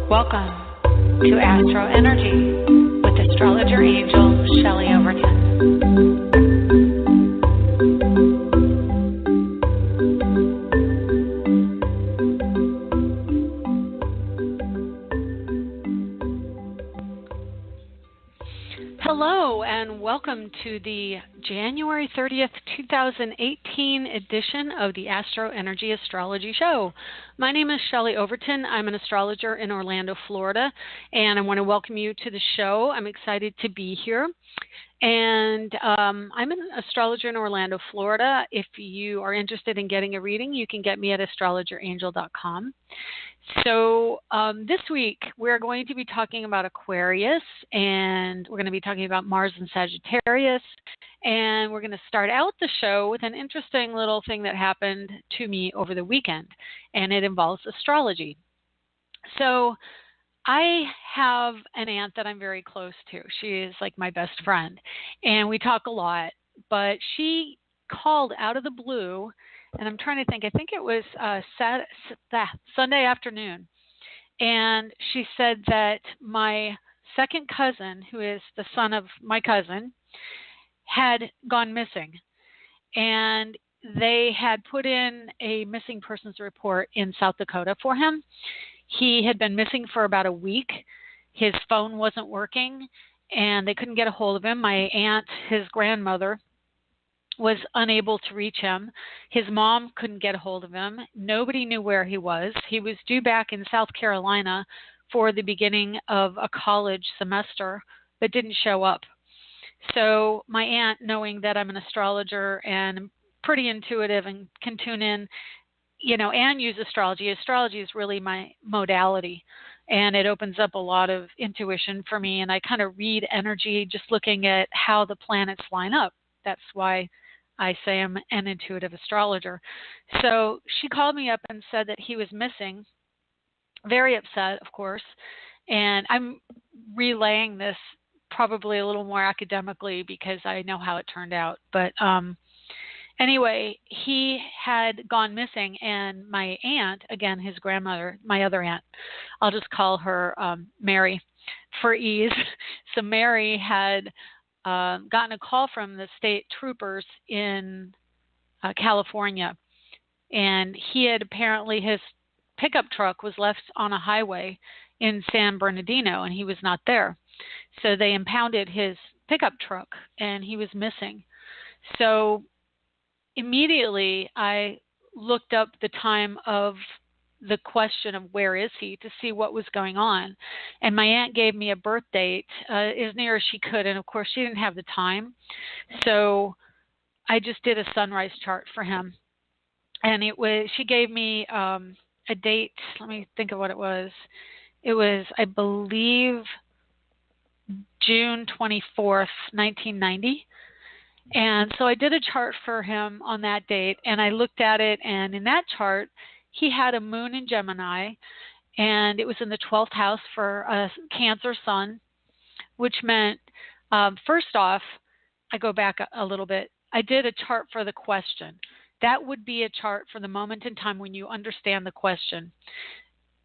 Welcome to AstroEnergy with astrologer angel Shelley Overton. Hello and welcome to the January 30th, 2018 edition of the AstroEnergy Astrology Show. My name is Shelley Overton. I'm an astrologer in Orlando, Florida, and I want to welcome you to the show. I'm excited to be here. And I'm an astrologer in Orlando, Florida. If you are interested in getting a reading, you can get me at astrologerangel.com. So this week, we're going to be talking about Aquarius, and we're going to be talking about Mars and Sagittarius, and we're going to start out the show with an interesting little thing that happened to me over the weekend, and it involves astrology. So I have an aunt that I'm very close to. She is like my best friend, and we talk a lot, but she called out of the blue, and I'm trying to think, I think it was Sunday afternoon, and she said that my second cousin, who is the son of my cousin, had gone missing, and they had put in a missing persons report in South Dakota for him. He had been missing for about a week. His phone wasn't working, and they couldn't get a hold of him. My aunt, his grandmother, was unable to reach him. His mom couldn't get a hold of him. Nobody knew where he was. He was due back in South Carolina for the beginning of a college semester, but didn't show up. So my aunt, knowing that I'm an astrologer and I'm pretty intuitive and can tune in, and use astrology. Astrology is really my modality, and it opens up a lot of intuition for me, and I kind of read energy just looking at how the planets line up. That's why I say I'm an intuitive astrologer. So she called me up and said that he was missing, very upset, of course, and I'm relaying this probably a little more academically because I know how it turned out, but anyway, he had gone missing, and my aunt, again, his grandmother, my other aunt, I'll just call her Mary for ease. So Mary had gotten a call from the state troopers in California, and he had apparently, his pickup truck was left on a highway in San Bernardino, and he was not there. So they impounded his pickup truck, and he was missing. So immediately, I looked up the time of the question of where is he to see what was going on. And my aunt gave me a birth date as near as she could. And of course, she didn't have the time. So I just did a sunrise chart for him. And she gave me a date. Let me think of what it was. It was, I believe, June 24th, 1990. And so I did a chart for him on that date, and I looked at it, and in that chart, he had a moon in Gemini, and it was in the 12th house for a Cancer sun, which meant, first off, I go back a little bit, I did a chart for the question. That would be a chart for the moment in time when you understand the question.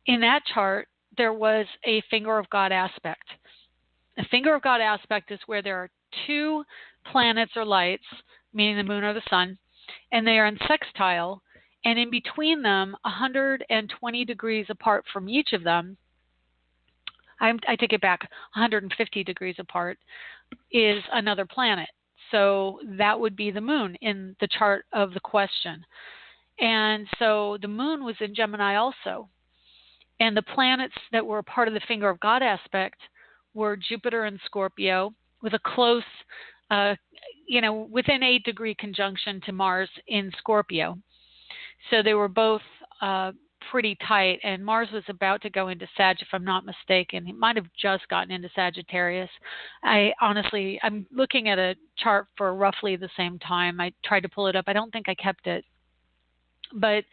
In that chart, there was a finger of God aspect. A finger of God aspect is where there are two planets or lights, meaning the moon or the sun, and they are in sextile, and in between them, 120 degrees apart from each of them, I take it back, 150 degrees apart, is another planet. So that would be the moon in the chart of the question. And so the moon was in Gemini also. And the planets that were a part of the finger of God aspect were Jupiter and Scorpio, with a close, within 8-degree conjunction to Mars in Scorpio. So they were both pretty tight, and Mars was about to go into Sag, if I'm not mistaken. He might have just gotten into Sagittarius. I'm looking at a chart for roughly the same time. I tried to pull it up. I don't think I kept it. But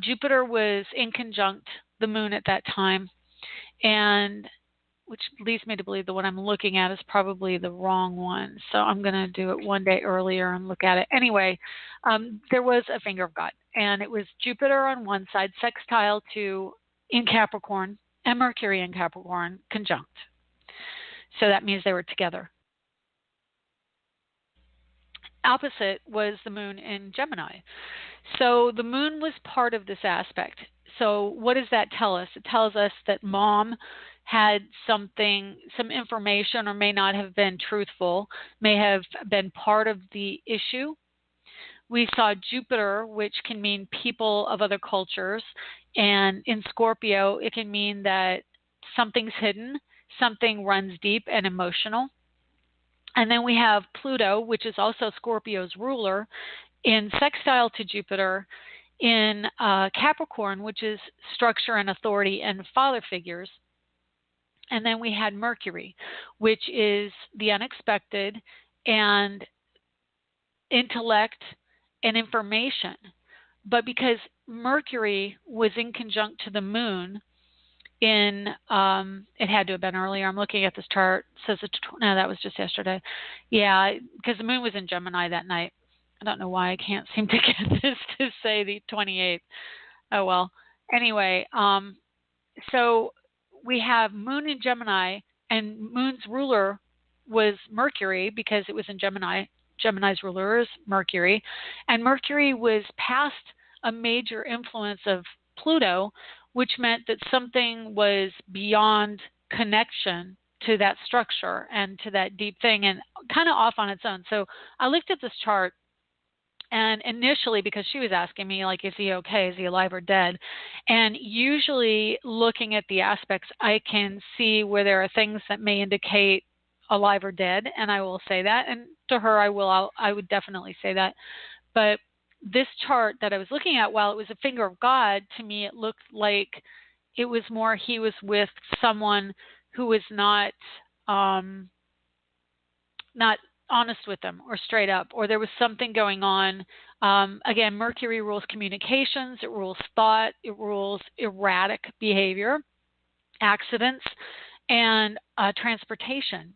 Jupiter was in conjunct the moon at that time, and which leads me to believe the one I'm looking at is probably the wrong one. So I'm going to do it one day earlier and look at it. Anyway, there was a finger of God, and it was Jupiter on one side, sextile to in Capricorn, and Mercury in Capricorn conjunct. So that means they were together. Opposite was the moon in Gemini. So the moon was part of this aspect. So what does that tell us? It tells us that mom had some information, or may not have been truthful, may have been part of the issue. We saw Jupiter, which can mean people of other cultures. And in Scorpio, it can mean that something's hidden, something runs deep and emotional. And then we have Pluto, which is also Scorpio's ruler, in sextile to Jupiter in Capricorn, which is structure and authority and father figures. And then we had Mercury, which is the unexpected and intellect and information. But because Mercury was in conjunct to the moon in, it had to have been earlier. I'm looking at this chart. It says no, that was just yesterday. Yeah, because the moon was in Gemini that night. I don't know why I can't seem to get this to say the 28th. Oh, well. Anyway, so we have moon in Gemini, and moon's ruler was Mercury because it was in Gemini. Gemini's ruler is Mercury. And Mercury was past a major influence of Pluto, which meant that something was beyond connection to that structure and to that deep thing and kind of off on its own. So I looked at this chart, and initially, because she was asking me, like, is he okay? Is he alive or dead? And usually looking at the aspects, I can see where there are things that may indicate alive or dead, and I will say that. And to her, I would definitely say that. But this chart that I was looking at, while it was a finger of God, to me it looked like it was more he was with someone who was not honest with them or straight up, or there was something going on. Again, Mercury rules communications, it rules thought, it rules erratic behavior, accidents, and transportation.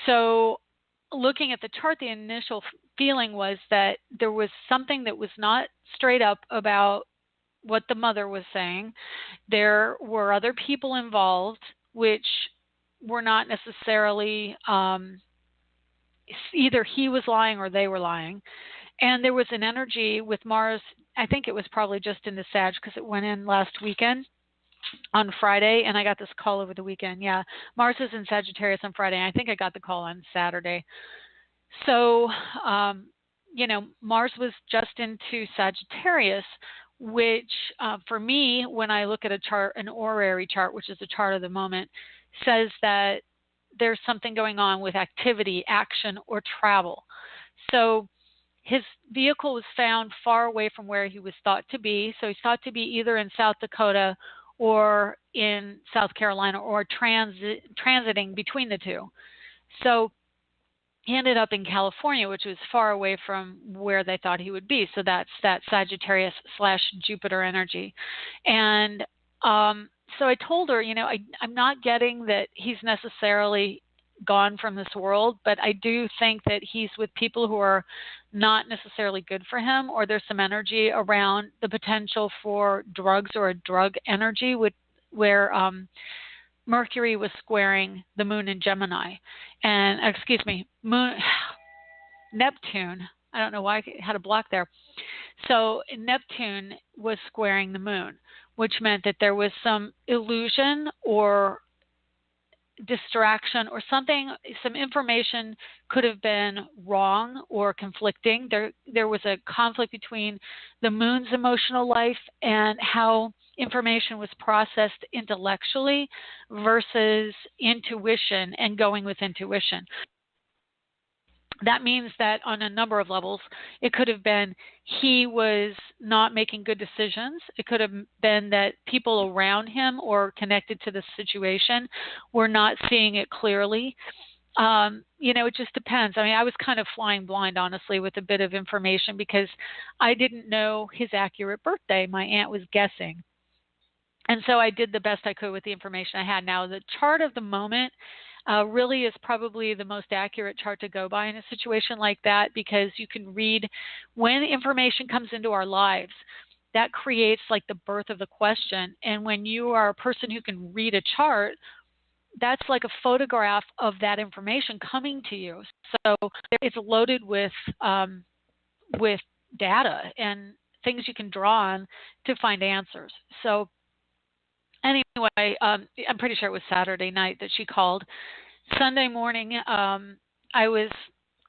So looking at the chart, the initial feeling was that there was something that was not straight up about what the mother was saying. There were other people involved, which were not necessarily either he was lying or they were lying. And there was an energy with Mars. I think it was probably just in the Sag because it went in last weekend on Friday, and I got this call over the weekend. Yeah, Mars is in Sagittarius on Friday, and I think I got the call on Saturday. So, Mars was just into Sagittarius, which for me, when I look at a chart, an horary chart, which is a chart of the moment, says that there's something going on with activity, action, or travel. So his vehicle was found far away from where he was thought to be. So he's thought to be either in South Dakota or in South Carolina, or transiting between the two. So he ended up in California, which was far away from where they thought he would be. So that's that Sagittarius / Jupiter energy. And so I told her, I'm not getting that he's necessarily gone from this world, but I do think that he's with people who are not necessarily good for him, or there's some energy around the potential for drugs or a drug energy where Mercury was squaring the moon in Gemini. And, Neptune. I don't know why I had a block there. So Neptune was squaring the moon, which meant that there was some illusion or distraction or something, some information could have been wrong or conflicting. There was a conflict between the moon's emotional life and how information was processed intellectually versus intuition and going with intuition. That means that on a number of levels, it could have been he was not making good decisions. It could have been that people around him or connected to the situation were not seeing it clearly. It just depends. I mean, I was kind of flying blind, honestly, with a bit of information because I didn't know his accurate birthday. My aunt was guessing. And so I did the best I could with the information I had. Now, the chart of the moment really is probably the most accurate chart to go by in a situation like that, because you can read when information comes into our lives. that creates like the birth of the question. And when you are a person who can read a chart, that's like a photograph of that information coming to you. So it's loaded with data and things you can draw on to find answers. So anyway, I'm pretty sure it was Saturday night that she called. Sunday morning, I was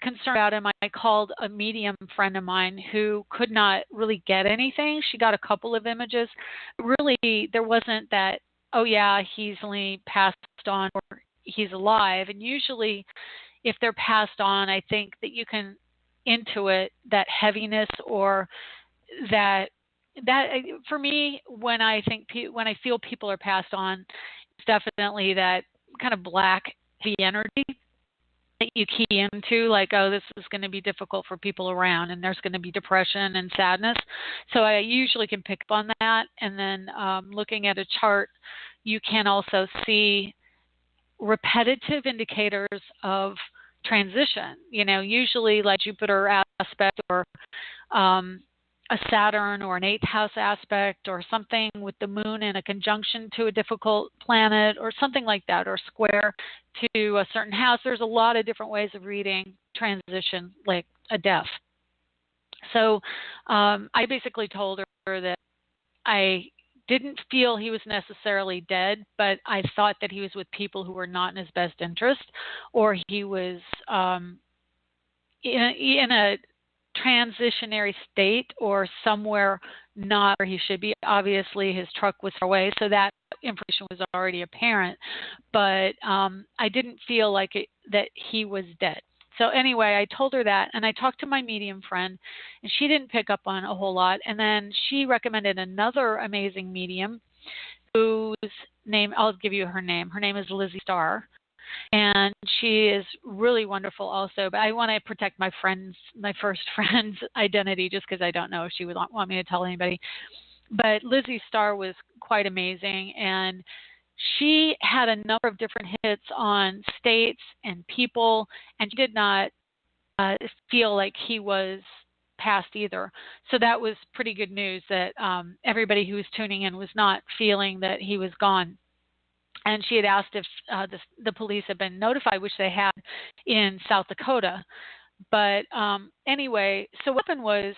concerned about him. I called a medium friend of mine who could not really get anything. She got a couple of images. Really, there wasn't that, oh yeah, he's only passed on or he's alive. And usually, if they're passed on, I think that you can intuit that heaviness or that for me, when I when I feel people are passed on, it's definitely that kind of black heavy energy that you key into, like, oh, this is going to be difficult for people around, and there's going to be depression and sadness. So I usually can pick up on that. And then looking at a chart, you can also see repetitive indicators of transition. Usually like Jupiter aspect or a Saturn or an eighth house aspect or something with the moon in a conjunction to a difficult planet or something like that, or square to a certain house. There's a lot of different ways of reading transition, like a death. So I basically told her that I didn't feel he was necessarily dead, but I thought that he was with people who were not in his best interest, or he was in a transitionary state or somewhere not where he should be. Obviously, his truck was far away, so that information was already apparent, but I didn't feel like that he was dead. So anyway, I told her that, and I talked to my medium friend, and she didn't pick up on a whole lot. And then she recommended another amazing medium whose name, I'll give you her name. Her name is Lizzie Starr, and she is really wonderful also. But I want to protect my first friend's identity, just because I don't know if she would want me to tell anybody. But Lizzie Starr was quite amazing, and she had a number of different hits on states and people, and she did not feel like he was past either. So that was pretty good news that everybody who was tuning in was not feeling that he was gone. And she had asked if the police had been notified, which they had in South Dakota. But anyway, so what happened was,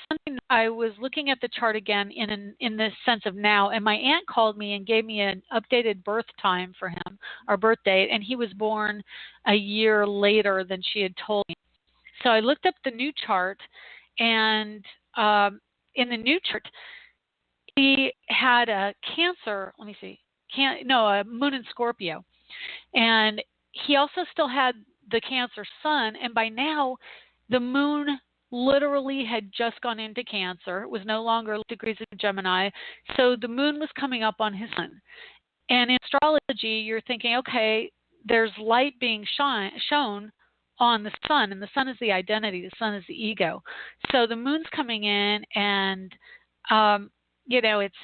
Sunday, I was looking at the chart again in the sense of now, and my aunt called me and gave me an updated birth time for him, our birth date, and he was born a year later than she had told me. So I looked up the new chart, and in the new chart, he had a Cancer. Let me see, a Moon in Scorpio, and he also still had the Cancer Sun, and by now, the Moon literally had just gone into Cancer. It was no longer degrees of Gemini. So the moon was coming up on his sun. And in astrology, you're thinking, okay, there's light being shown on the sun, and the sun is the identity, the sun is the ego. So the moon's coming in, and, it's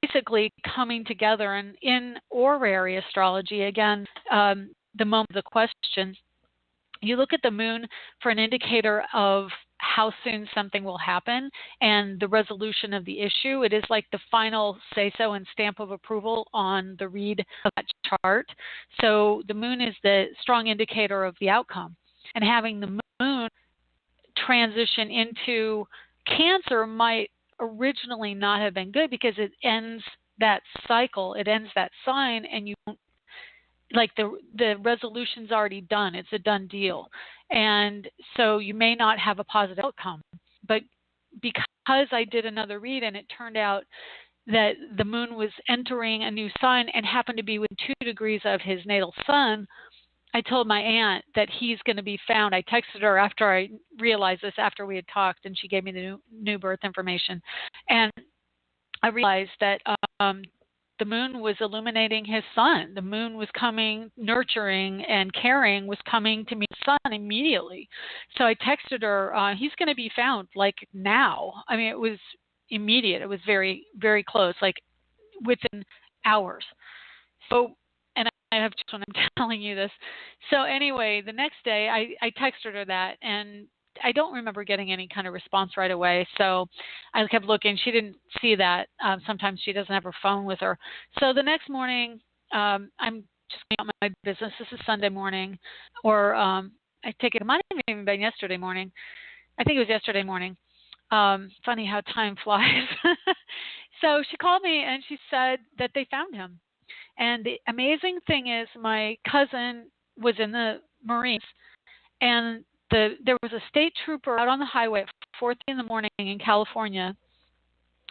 basically coming together. And in horary astrology, again, the moment of the question, you look at the moon for an indicator of how soon something will happen and the resolution of the issue. It is like the final say-so and stamp of approval on the read of that chart. So the moon is the strong indicator of the outcome. And having the moon transition into Cancer might originally not have been good, because it ends that cycle, it ends that sign, and you won't, like the resolution's already done. It's a done deal. And so you may not have a positive outcome. But because I did another read and it turned out that the moon was entering a new sign and happened to be within 2 degrees of his natal sun, I told my aunt that he's going to be found. I texted her after I realized this, after we had talked, and she gave me the new birth information. And I realized that the moon was illuminating his sun. The moon was coming, nurturing and caring, was coming to meet the sun immediately. So I texted her, he's going to be found, like, now. I mean, it was immediate. It was very, very close, like within hours. So, and I have just when I'm telling you this. So anyway, the next day I texted her that, and I don't remember getting any kind of response right away. So I kept looking. She didn't see that. Sometimes she doesn't have her phone with her. So the next morning, I'm just going about my business. This is Sunday morning, or I take it might have even been yesterday morning. I think it was yesterday morning. Funny how time flies. So she called me and she said that they found him. And the amazing thing is, my cousin was in the Marines, and there was a state trooper out on the highway at 4:30 in the morning in California,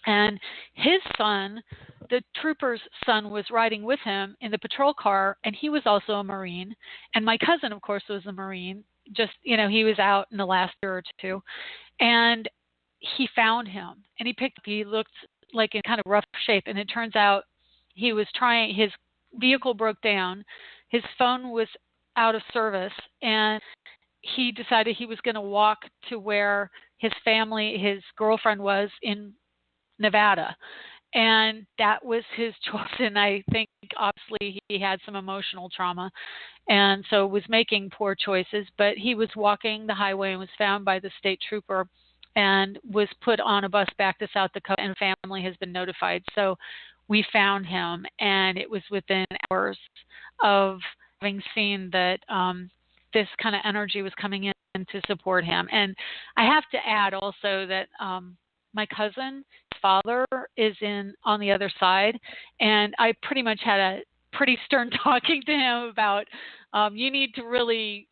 and his son, the trooper's son, was riding with him in the patrol car, and he was also a Marine. And my cousin, of course, was a Marine. Just, he was out in the last year or two, and he found him, and he looked like in kind of rough shape, and it turns out his vehicle broke down, his phone was out of service, and he decided he was going to walk to where his girlfriend was in Nevada. And that was his choice. And I think obviously he had some emotional trauma, and so was making poor choices. But he was walking the highway and was found by the state trooper and was put on a bus back to South Dakota, and family has been notified. So we found him, and it was within hours of having seen that this kind of energy was coming in to support him. And I have to add also that my cousin's father is on the other side, and I pretty much had a pretty stern talking to him about you need to really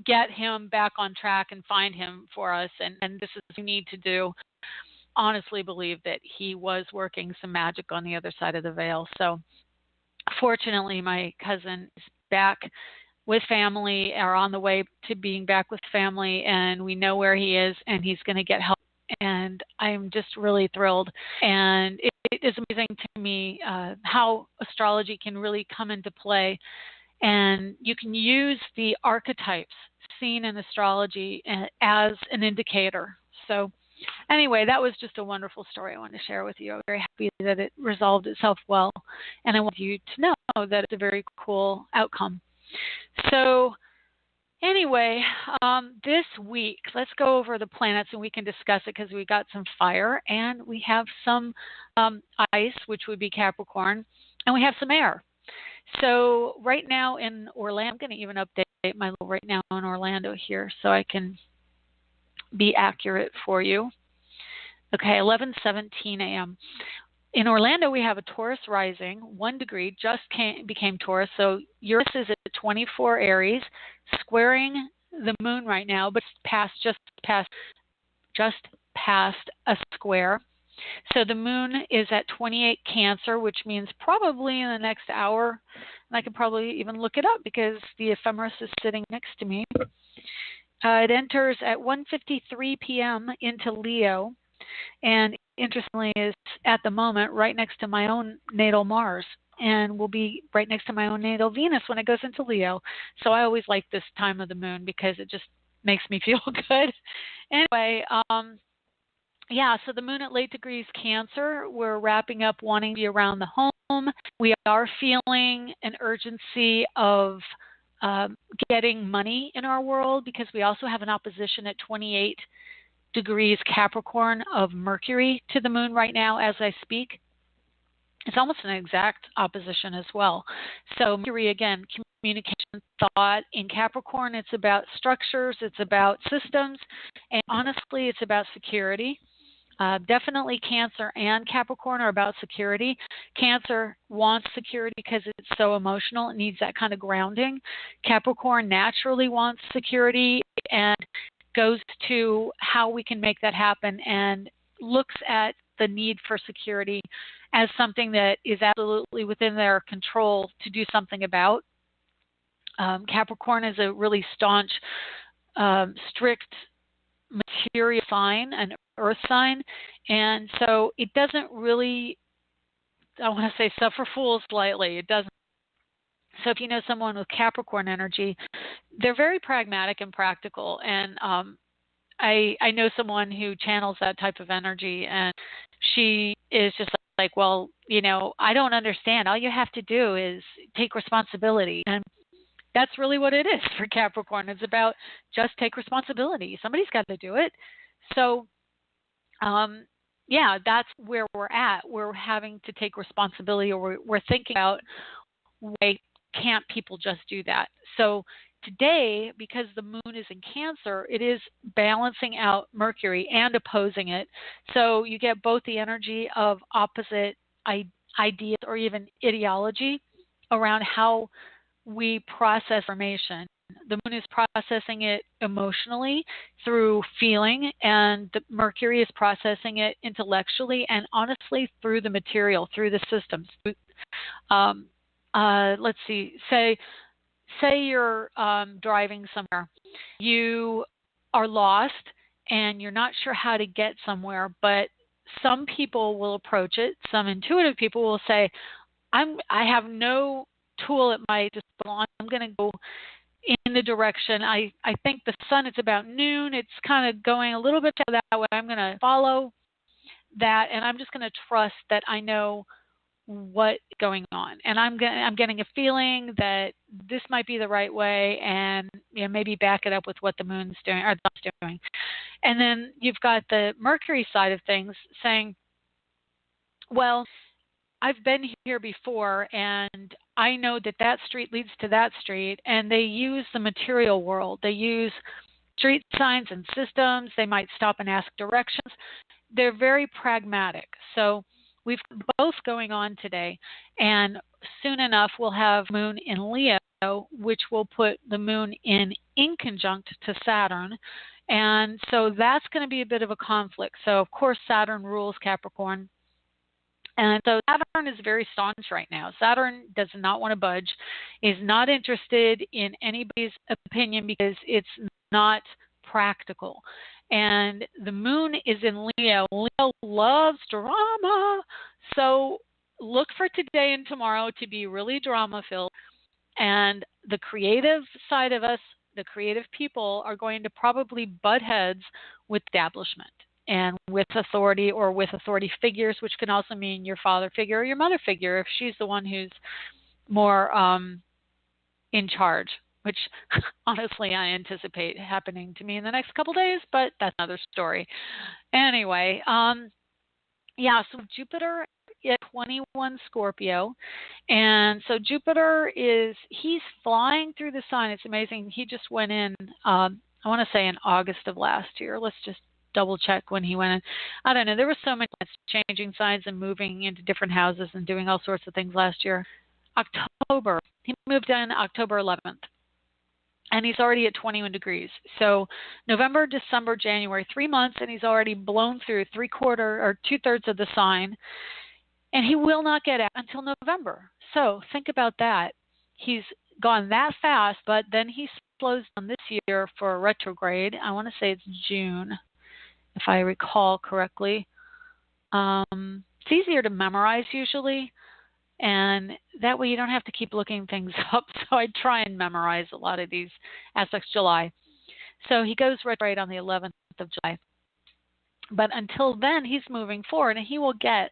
get him back on track and find him for us, and this is what you need to do. Honestly believe that he was working some magic on the other side of the veil. So fortunately, my cousin is back with family, or on the way to being back with family, and we know where he is, and he's going to get help. And I'm just really thrilled. And it is amazing to me how astrology can really come into play. And you can use the archetypes seen in astrology as an indicator. So anyway, that was just a wonderful story I wanted to share with you. I'm very happy that it resolved itself well, and I want you to know that it's a very cool outcome. So anyway, this week, let's go over the planets, and we can discuss it because we got some fire, and we have some ice, which would be Capricorn, and we have some air. So right now in Orlando, I'm going to even update my little right now in Orlando here so I can be accurate for you. Okay, 11:17 a.m. In Orlando, we have a Taurus rising, 1 degree, just became Taurus. So Uranus is at 24 Aries, squaring the moon right now, but just past a square. So the moon is at 28 Cancer, which means probably in the next hour, and I could probably even look it up because the ephemeris is sitting next to me. It enters at 1:53 p.m. into Leo, and interestingly is at the moment right next to my own natal Mars, and will be right next to my own natal Venus when it goes into Leo. So I always like this time of the moon because it just makes me feel good. Anyway, so the moon at late degrees Cancer, we're wrapping up wanting to be around the home. We are feeling an urgency of getting money in our world because we also have an opposition at 28 degrees Capricorn of Mercury to the moon right now as I speak. It's almost an exact opposition as well. So Mercury, again, communication, thought. In Capricorn, it's about structures, it's about systems, and honestly, it's about security. Definitely Cancer and Capricorn are about security. Cancer wants security because it's so emotional. It needs that kind of grounding. Capricorn naturally wants security and goes to how we can make that happen and looks at the need for security as something that is absolutely within their control to do something about. Capricorn is a really staunch, strict material sign, an earth sign, and so it doesn't really, I want to say, suffer fools lightly. It doesn't. So if you know someone with Capricorn energy, they're very pragmatic and practical, and I know someone who channels that type of energy, and she is just like, well, I don't understand. All you have to do is take responsibility. And That's really what it is for Capricorn. It's about just take responsibility. Somebody's got to do it. So, yeah, that's where we're at. We're having to take responsibility, or we're thinking about why can't people just do that? So today, because the moon is in Cancer, it is balancing out Mercury and opposing it. So you get both the energy of opposite ideas or even ideology around how we process information. The moon is processing it emotionally through feeling, and the Mercury is processing it intellectually and honestly through the material, through the systems. Um, let's see. Say you're driving somewhere. You are lost and you're not sure how to get somewhere, but some people will approach it. Some intuitive people will say, I have no tool at my disposal. I'm going to go in the direction. I think the sun, it's about noon. It's kind of going a little bit that way. I'm going to follow that, and I'm just going to trust that I know what's going on. And I'm getting a feeling that this might be the right way, and maybe back it up with what the moon's doing or the sun's doing. And then you've got the Mercury side of things saying, well, I've been here before, and I know that that street leads to that street, and they use the material world. They use street signs and systems. They might stop and ask directions. They're very pragmatic. So we've both going on today, and soon enough we'll have moon in Leo, which will put the moon in conjunct to Saturn. And so that's going to be a bit of a conflict. So, of course, Saturn rules Capricorn. And so Saturn is very staunch right now. Saturn does not want to budge, is not interested in anybody's opinion because it's not practical. And the moon is in Leo. Leo loves drama. So look for today and tomorrow to be really drama-filled. And the creative side of us, the creative people, are going to probably butt heads with establishment and with authority, or with authority figures, which can also mean your father figure or your mother figure if she's the one who's more in charge, which honestly I anticipate happening to me in the next couple days, but that's another story. Anyway, yeah, so Jupiter at 21 Scorpio, and so Jupiter he's flying through the sign. It's amazing. He just went in, I want to say in August of last year. Let's just double check when he went in. I don't know. There were so many changing signs and moving into different houses and doing all sorts of things last year. October, he moved in October 11th, and he's already at 21 degrees. So November, December, January, 3 months, and he's already blown through 3/4 or 2/3 of the sign, and he will not get out until November. So think about that. He's gone that fast, but then he slows down this year for a retrograde. I want to say it's June, if I recall correctly. It's easier to memorize usually, and that way you don't have to keep looking things up. So I try and memorize a lot of these aspects. July. So he goes retrograde on the 11th of July. But until then, he's moving forward, and he will get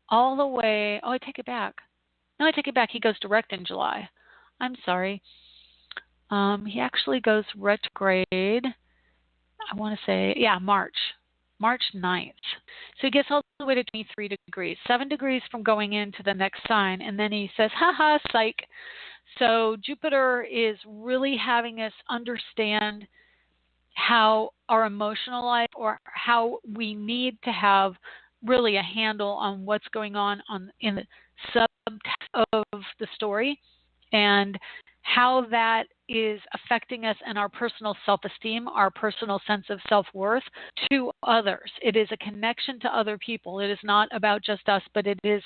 all the way. Oh, I take it back. No, I take it back. He goes direct in July. I'm sorry. He actually goes retrograde, I want to say, yeah, March 9th. So he gets all the way to 23 degrees, 7 degrees from going into the next sign. And then he says, haha, psych. So Jupiter is really having us understand how our emotional life, or how we need to have really a handle on what's going on in the subtext of the story, and how that is affecting us and our personal self-esteem, our personal sense of self-worth to others. It is a connection to other people. It is not about just us, but it is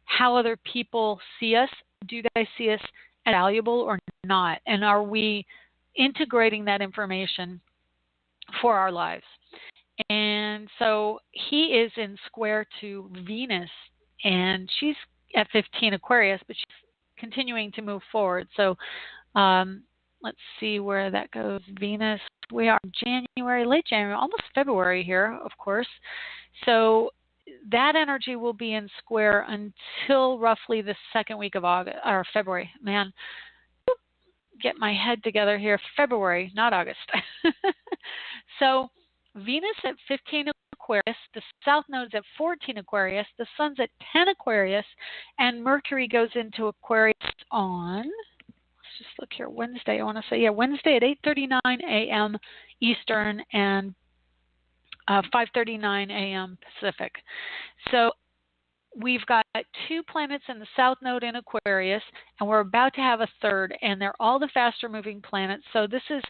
how other people see us. Do they see us as valuable or not? And are we integrating that information for our lives? And so he is in square to Venus, and she's at 15 Aquarius, but she's continuing to move forward. So let's see where that goes. Venus, we are January, late January, almost February here, of course. So that energy will be in square until roughly the second week of August or February. Man, get my head together here. February, not August. So Venus at 15 Aquarius, the South Node's at 14 Aquarius, the Sun's at 10 Aquarius, and Mercury goes into Aquarius on, let's just look here, Wednesday, I want to say, yeah, Wednesday at 8:39 a.m. Eastern and 5:39 a.m. Pacific. So we've got 2 planets in the South Node in Aquarius, and we're about to have a third, and they're all the faster moving planets. So this is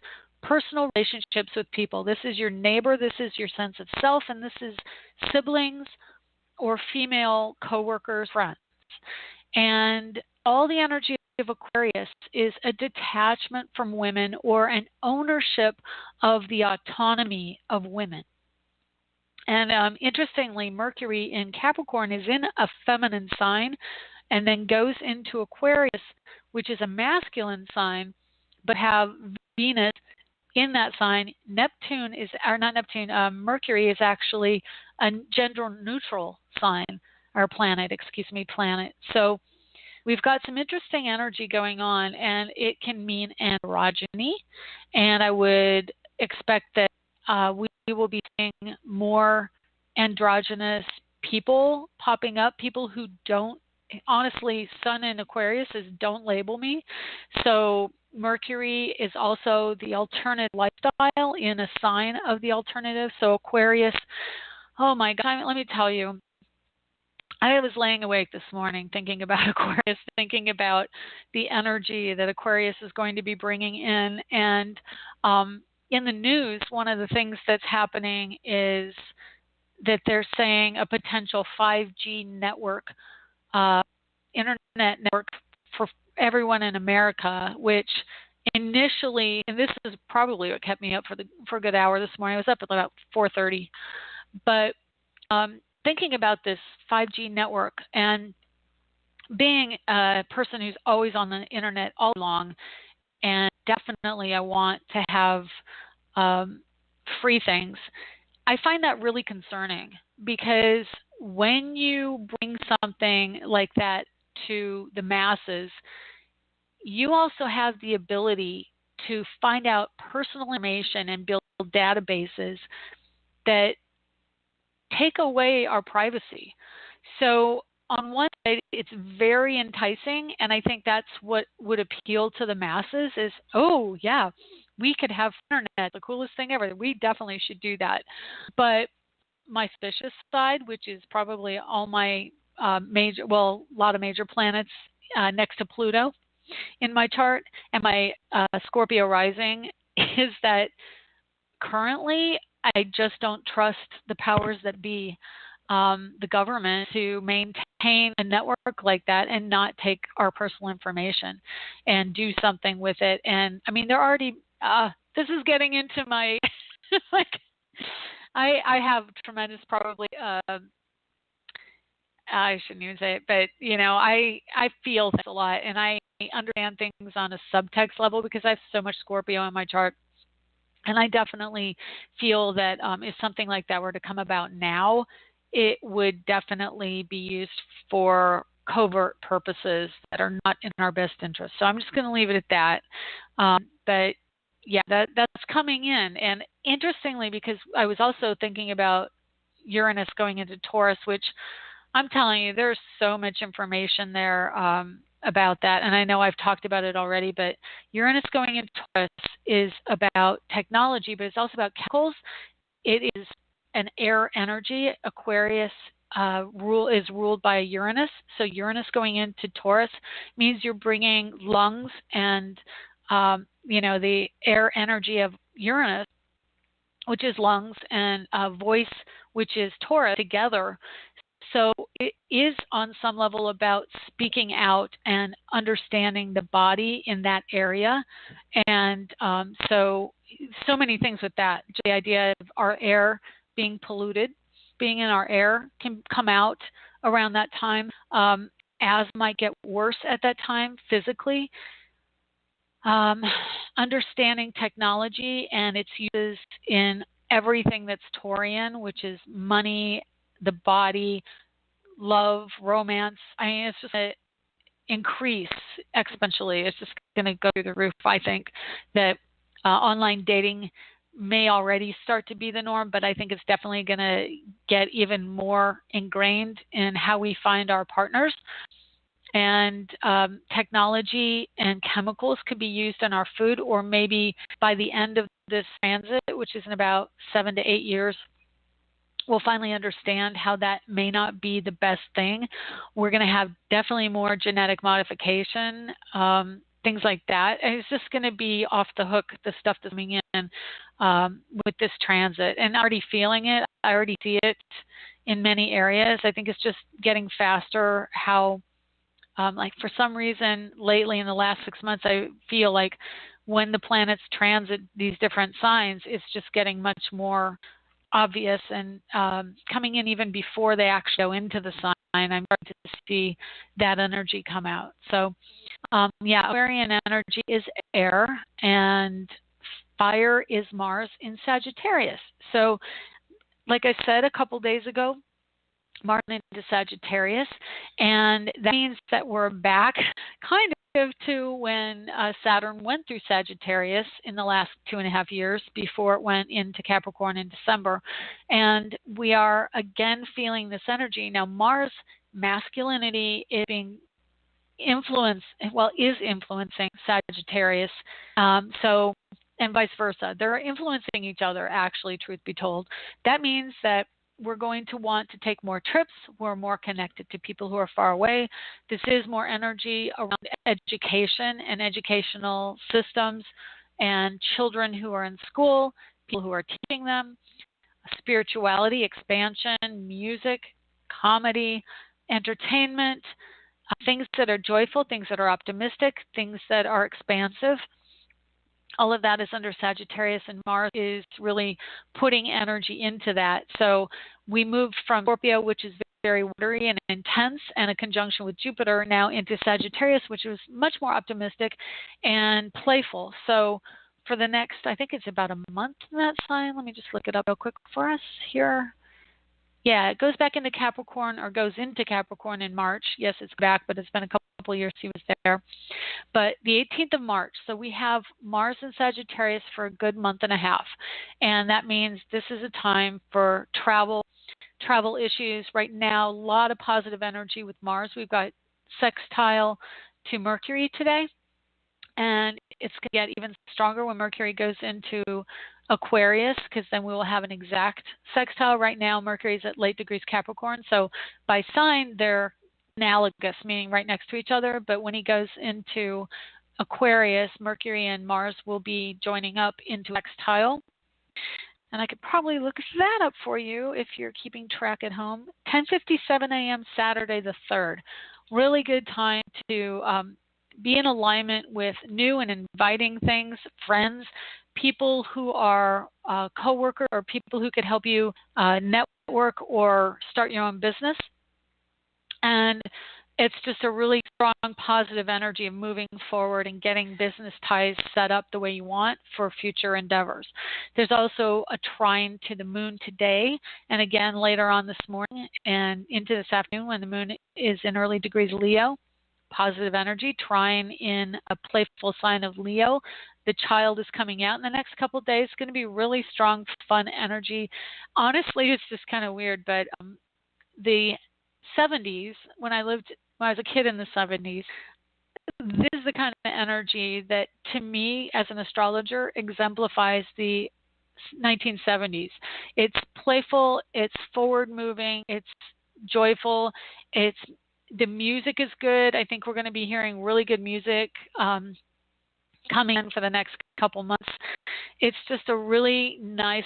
personal relationships with people. This is your neighbor, this is your sense of self, and this is siblings or female coworkers, friends. And all the energy of Aquarius is a detachment from women or an ownership of the autonomy of women. And interestingly, Mercury in Capricorn is in a feminine sign and then goes into Aquarius, which is a masculine sign, but have Venus in that sign. Mercury is actually a gender neutral sign, or planet. So we've got some interesting energy going on, and it can mean androgyny, and I would expect that we will be seeing more androgynous people popping up, people who don't, honestly, Sun in Aquarius is don't label me. So Mercury is also the alternative lifestyle in a sign of the alternative. So Aquarius, oh my God, let me tell you, I was laying awake this morning thinking about Aquarius, thinking about the energy that Aquarius is going to be bringing in. And in the news, one of the things that's happening is that they're saying a potential 5G network, internet network for everyone in America, which initially, and this is probably what kept me up for a good hour this morning. I was up at about 4:30, but thinking about this 5G network and being a person who's always on the internet all along, and definitely I want to have free things. I find that really concerning, because when you bring something like that to the masses, you also have the ability to find out personal information and build databases that take away our privacy. So on one side, it's very enticing, and I think that's what would appeal to the masses is, oh, yeah, we could have internet, the coolest thing ever. We definitely should do that. But my suspicious side, which is probably all my a lot of major planets next to Pluto in my chart, and my Scorpio rising, is that currently I just don't trust the powers that be, the government, to maintain a network like that and not take our personal information and do something with it. And I mean, they're already, this is getting into my, like, I have tremendous, probably, I shouldn't even say it, but, you know, I feel this a lot, and I understand things on a subtext level because I have so much Scorpio in my chart. And I definitely feel that if something like that were to come about now, it would definitely be used for covert purposes that are not in our best interest. So I'm just going to leave it at that. But yeah, that's coming in. And interestingly, because I was also thinking about Uranus going into Taurus, which I'm telling you, there's so much information there about that. And I know I've talked about it already, but Uranus going into Taurus is about technology, but it's also about chemicals. It is an air energy. Aquarius is ruled by Uranus. So Uranus going into Taurus means you're bringing lungs and, the air energy of Uranus, which is lungs, and voice, which is Taurus, together. So it is on some level about speaking out and understanding the body in that area. And so many things with that. The idea of our air being polluted, being in our air, can come out around that time. As might get worse at that time physically. Understanding technology and its uses in everything that's Taurian, which is money, the body, love, romance. I mean, it's just increase exponentially. It's just going to go through the roof. I think that online dating may already start to be the norm, but I think it's definitely going to get even more ingrained in how we find our partners. And technology and chemicals could be used in our food, or maybe by the end of this transit, which is in about 7 to 8 years, we'll finally understand how that may not be the best thing. We're going to have definitely more genetic modification, things like that. And it's just going to be off the hook, the stuff that's coming in with this transit. And I'm already feeling it. I already see it in many areas. I think it's just getting faster how, like for some reason lately in the last 6 months, I feel like when the planets transit these different signs, it's just getting much more obvious and coming in even before they actually go into the sign. I'm starting to see that energy come out. So, yeah, Aquarian energy is air, and fire is Mars in Sagittarius. So, like I said a couple days ago, Mars into Sagittarius, and that means that we're back kind of to when Saturn went through Sagittarius in the last 2.5 years before it went into Capricorn in December. And we are again feeling this energy. Now, Mars masculinity is being is influencing Sagittarius. And vice versa. They're influencing each other, actually, truth be told. That means that we're going to want to take more trips. We're more connected to people who are far away. This is more energy around education and educational systems and children who are in school, people who are teaching them, spirituality, expansion, music, comedy, entertainment, things that are joyful, things that are optimistic, things that are expansive. All of that is under Sagittarius, and Mars is really putting energy into that. So we moved from Scorpio, which is very watery and intense, and a conjunction with Jupiter, now into Sagittarius, which is much more optimistic and playful. So for the next, I think it's about a month in that sign. Let me just look it up real quick for us here. Yeah, it goes back into Capricorn, or goes into Capricorn in March. Yes, it's back, but it's been a couple of years he was there. But the 18th of March, so we have Mars in Sagittarius for a good month and a half. And that means this is a time for travel issues. Right now, a lot of positive energy with Mars. We've got sextile to Mercury today. And it's going to get even stronger when Mercury goes into Aquarius, because then we will have an exact sextile. Right now, Mercury is at late degrees Capricorn. So by sign, they're analogous, meaning right next to each other. But when he goes into Aquarius, Mercury and Mars will be joining up into sextile. And I could probably look that up for you if you're keeping track at home. 10:57 a.m. Saturday the 3rd. Really good time to be in alignment with new and inviting things, friends, people who are co-workers, or people who could help you network or start your own business. And it's just a really strong positive energy of moving forward and getting business ties set up the way you want for future endeavors. There's also a trine to the moon today, and again later on this morning and into this afternoon when the moon is in early degrees Leo. Positive energy, trine in a playful sign of Leo. The child is coming out in the next couple of days. It's going to be really strong, fun energy. Honestly, it's just kind of weird, but the 70s, when I was a kid in the 70s, this is the kind of energy that, to me, as an astrologer, exemplifies the 1970s. It's playful, it's forward-moving, it's joyful, the music is good. I think we're going to be hearing really good music coming in for the next couple months. It's just a really nice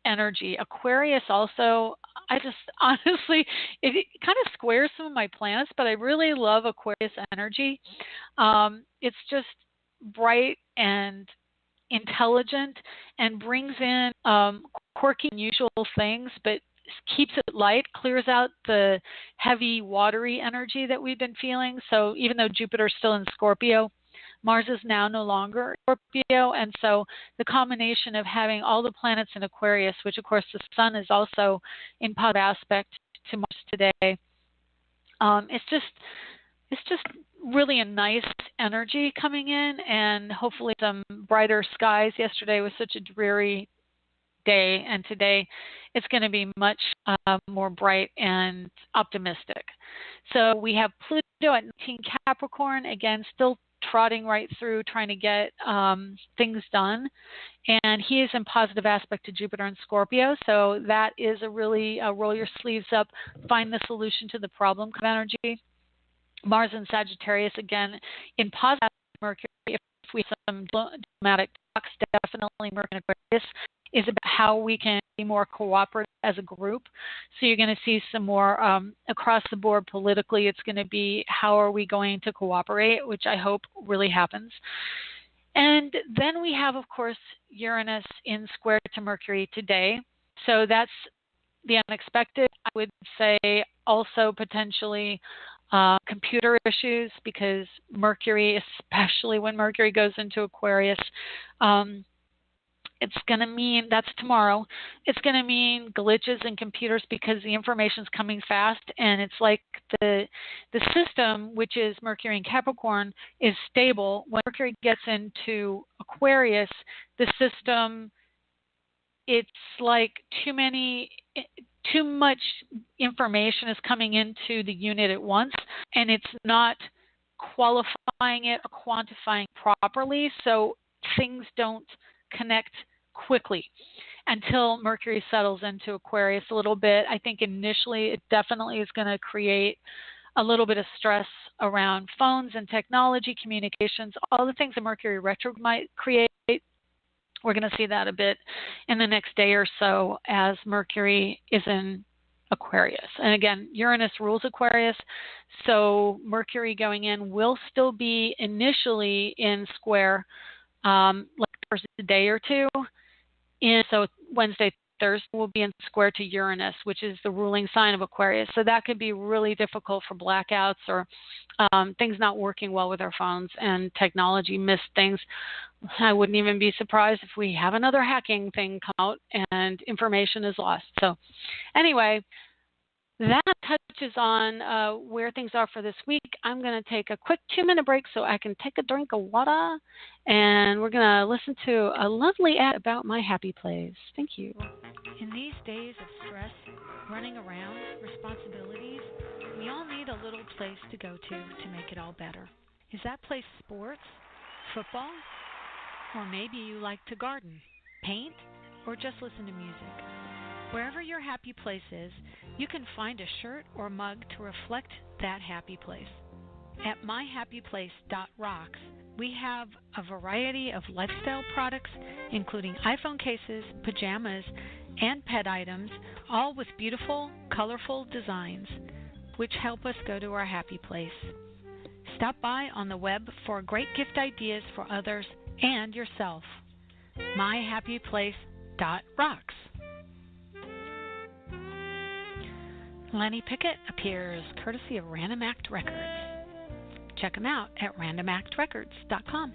energy. Aquarius also, I just honestly, it kind of squares some of my planets, but I really love Aquarius energy. It's just bright and intelligent and brings in quirky, unusual things, but keeps it light, clears out the heavy, watery energy that we've been feeling. So even though Jupiter's still in Scorpio, Mars is now no longer Scorpio. And so the combination of having all the planets in Aquarius, which of course the Sun is also in positive aspect to Mars today, it's just really a nice energy coming in, and hopefully some brighter skies. Yesterday was such a dreary day, and today it's going to be much more bright and optimistic. So we have Pluto at 19 Capricorn, again, still trotting right through, trying to get things done. And he is in positive aspect to Jupiter and Scorpio. So that is a really roll your sleeves up, find the solution to the problem kind of energy. Mars and Sagittarius, again, in positive Mercury, if we have some diplomatic talks, definitely Mercury and Aquarius is about how we can be more cooperative as a group. So you're going to see some more across the board politically. It's going to be how are we going to cooperate, which I hope really happens. And then we have, of course, Uranus in square to Mercury today. So that's the unexpected. I would say also potentially computer issues, because Mercury, especially when Mercury goes into Aquarius, it's going to mean, that's tomorrow, it's going to mean glitches in computers because the information's coming fast, and it's like the system, which is Mercury and Capricorn, is stable. When Mercury gets into Aquarius, the system, it's like too much information is coming into the unit at once, and it's not qualifying it or quantifying properly, so things don't connect quickly until Mercury settles into Aquarius a little bit. I think initially it definitely is going to create a little bit of stress around phones and technology, communications, all the things that Mercury retro might create. We're going to see that a bit in the next day or so as Mercury is in Aquarius. And again, Uranus rules Aquarius, so Mercury going in will still be initially in square like for a day or two. And so Wednesday, Thursday will be in square to Uranus, which is the ruling sign of Aquarius. So that could be really difficult for blackouts or things not working well with our phones and technology, missed things. I wouldn't even be surprised if we have another hacking thing come out and information is lost. So anyway, that touches on where things are for this week. I'm going to take a quick 2-minute break so I can take a drink of water, and we're going to listen to a lovely ad about my happy place. Thank you. In these days of stress, running around, responsibilities, we all need a little place to go to make it all better. Is that place sports, football, or maybe you like to garden, paint, or just listen to music? Wherever your happy place is, you can find a shirt or mug to reflect that happy place. At myhappyplace.rocks, we have a variety of lifestyle products, including iPhone cases, pajamas, and pet items, all with beautiful, colorful designs, which help us go to our happy place. Stop by on the web for great gift ideas for others and yourself. myhappyplace.rocks. Lenny Pickett appears courtesy of Random Act Records. Check them out at randomactrecords.com.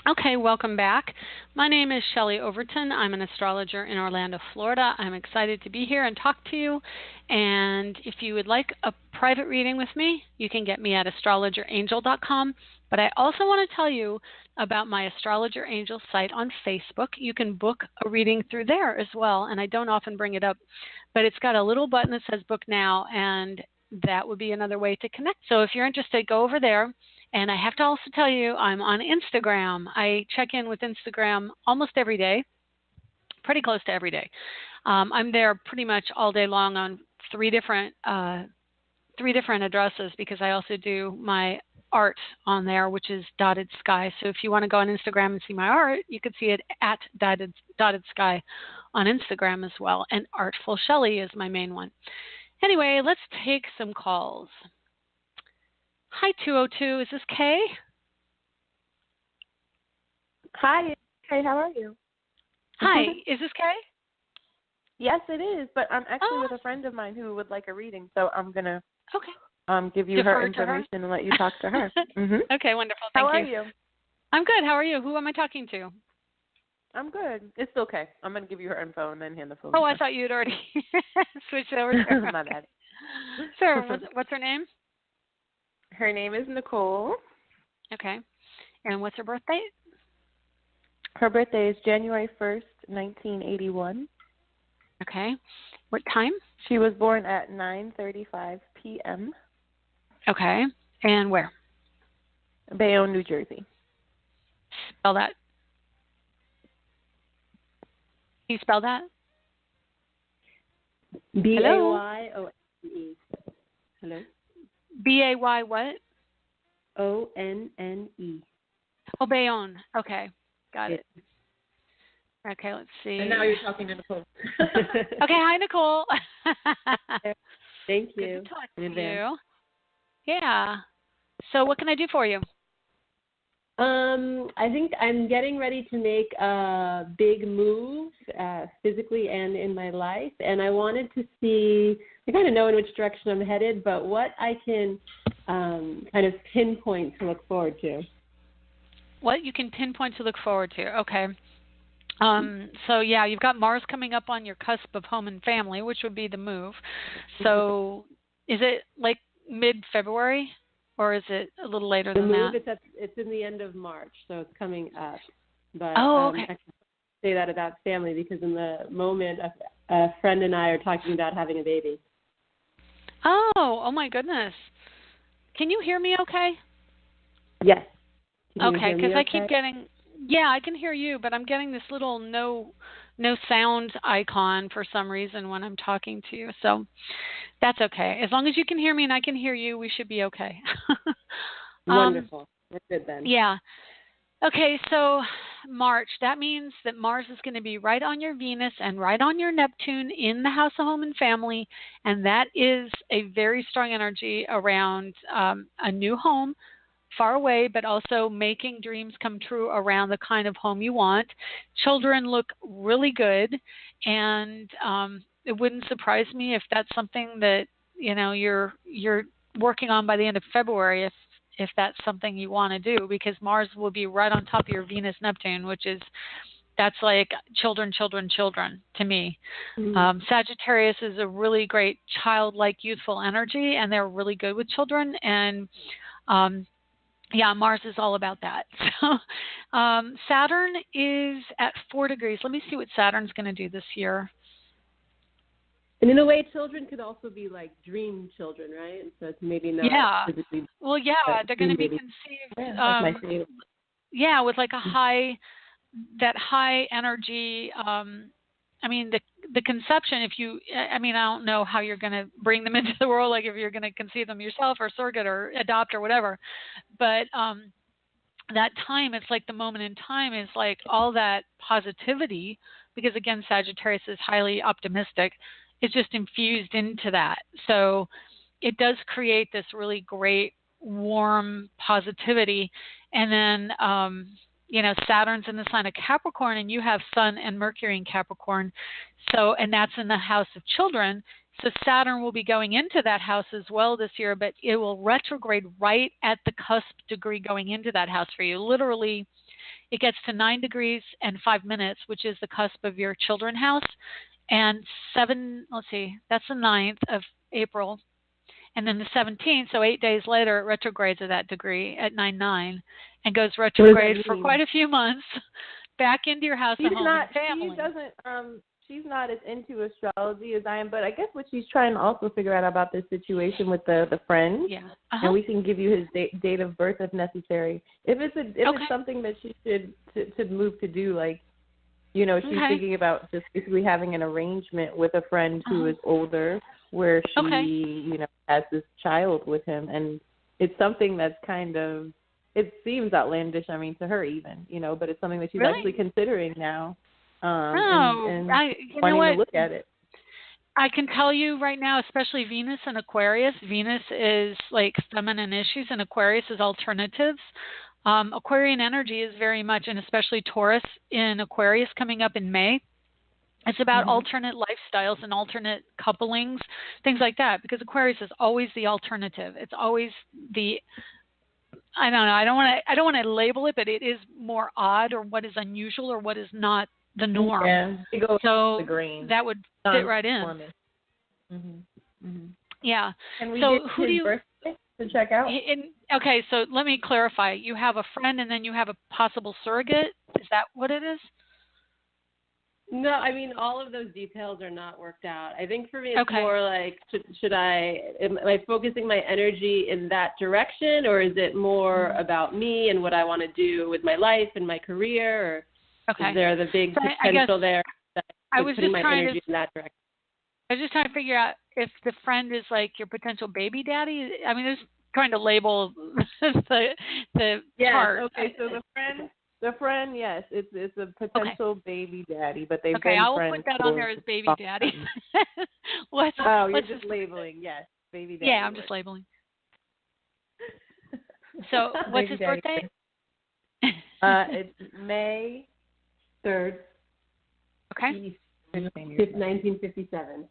Okay, welcome back. My name is Shelley Overton. I'm an astrologer in Orlando, Florida. I'm excited to be here and talk to you. And if you would like a private reading with me, you can get me at astrologerangel.com. But I also want to tell you about my Astrologer Angel site on Facebook. You can book a reading through there as well, and I don't often bring it up. But it's got a little button that says Book Now, and that would be another way to connect. So if you're interested, go over there. And I have to also tell you, I'm on Instagram. I check in with Instagram almost every day, pretty close to every day. I'm there pretty much all day long on three different addresses, because I also do my art on there, which is Dotted Sky. So if you want to go on Instagram and see my art, you can see it at Dotted Sky on Instagram as well. And Artful Shelley is my main one. Anyway, let's take some calls. Hi, 202. Is this Kay? Hi, Kay. How are you? Hi. Is this Kay? Yes, it is. But I'm actually with a friend of mine who would like a reading, so I'm gonna. Okay. give you her Defer to her? information and let you talk to her. Okay, wonderful. How Thank are you. you? I'm good. How are you? Who am I talking to? I'm good. It's okay. I'm going to give you her info and then hand the phone Oh, to I her. thought you had already switched over to her. My bad. Sure. What's her name? Her name is Nicole. Okay. And what's her birth date? Her birthday is January 1st, 1981. Okay. What time? She was born at 9:35 p.m. Okay. And where? Bayonne, New Jersey. Spell that. Can you spell that? B-A-Y-O-N-E. Hello? B-A-Y what? O-N-N-E. Oh, Bayonne. Okay. Got it. Okay, let's see. And now you're talking to Nicole. Okay, hi, Nicole. Thank you. Good to talk to you. Yeah. So what can I do for you? I think I'm getting ready to make a big move physically and in my life, and I wanted to see, I kind of know in which direction I'm headed, but what I can kind of pinpoint to look forward to. What you can pinpoint to look forward to. Okay. So yeah, you've got Mars coming up on your cusp of home and family, which would be the move. So is it like mid-February or is it a little later than that? The move, it's in the end of March, so it's coming up. But okay. I can say that about family because in the moment, a friend and I are talking about having a baby. Oh my goodness. Can you hear me okay? Yes. Okay, because I keep getting, I can hear you, but I'm getting this little no sound icon for some reason when I'm talking to you. So that's okay. As long as you can hear me and I can hear you, we should be okay. Wonderful. We're good then. Yeah. Okay, so March, that means that Mars is going to be right on your Venus and right on your Neptune in the house of home and family, and that is a very strong energy around a new home, far away, but also making dreams come true around the kind of home you want. Children look really good, and it wouldn't surprise me if that's something that you're working on by the end of February, if that's something you want to do, because Mars will be right on top of your Venus Neptune, that's like children to me. Mm-hmm. Sagittarius is a really great childlike, youthful energy, and they're really good with children, and Mars is all about that. So Saturn is at 4 degrees. Let me see what Saturn's going to do this year. And in a way, children could also be like dream children, right? So it's maybe not physically. Well, they're going to be conceived. My favorite. With like that high energy. I mean, the conception. I don't know how you're going to bring them into the world. Like if you're going to conceive them yourself, or surrogate, or adopt, or whatever. But that time, it's like the moment in time is like all that positivity, because again, Sagittarius is highly optimistic. It's just infused into that. So it does create this really great, warm positivity. And then, Saturn's in the sign of Capricorn, and you have Sun and Mercury in Capricorn. So, and that's in the house of children. So Saturn will be going into that house as well this year, but it will retrograde right at the cusp degree going into that house for you. Literally, it gets to 9 degrees and 5 minutes, which is the cusp of your children house. And that's the 9th of April. And then the 17th, so 8 days later, it retrogrades at that degree at 9/9 and goes retrograde for quite a few months back into your house and home and family. She's not as into astrology as I am, but I guess what she's trying to also figure out about this situation with the friend, and we can give you his date of birth if necessary. If it's something that she should move to do, like, she's thinking about just basically having an arrangement with a friend who is older, where she, has this child with him, and it's something that's kind of, it seems outlandish, to her even, but it's something that she's actually considering now. And wanting to look at it. I can tell you right now, especially Venus and Aquarius. Venus is like feminine issues, and Aquarius is alternatives. Aquarian energy is very much, and especially Taurus in Aquarius coming up in May. It's about alternate lifestyles and alternate couplings, things like that, because Aquarius is always the alternative. It's always the, I don't know, I don't want to label it, but it is more odd, or what is unusual, or what is not the norm. Yeah, it goes so the green. That would fit right in. Yeah. Can we so get who his do you birthday to check out? Okay, so let me clarify. You have a friend, and then you have a possible surrogate. Is that what it is? No, I mean, all of those details are not worked out. I think for me it's more like, am I focusing my energy in that direction, or is it more about me and what I want to do with my life and my career, or is there the big potential there that I was putting my energy in that direction? I was just trying to figure out if the friend is like your potential baby daddy. I mean, there's trying to label the chart. Okay, so the friend, yes, it's a potential baby daddy, but they've been friends. Okay, I will put that on there as baby daddy. You're just labeling, yes, baby daddy. Yeah, I'm just labeling. So, what's his birthday? It's May 3rd. Okay. 1957.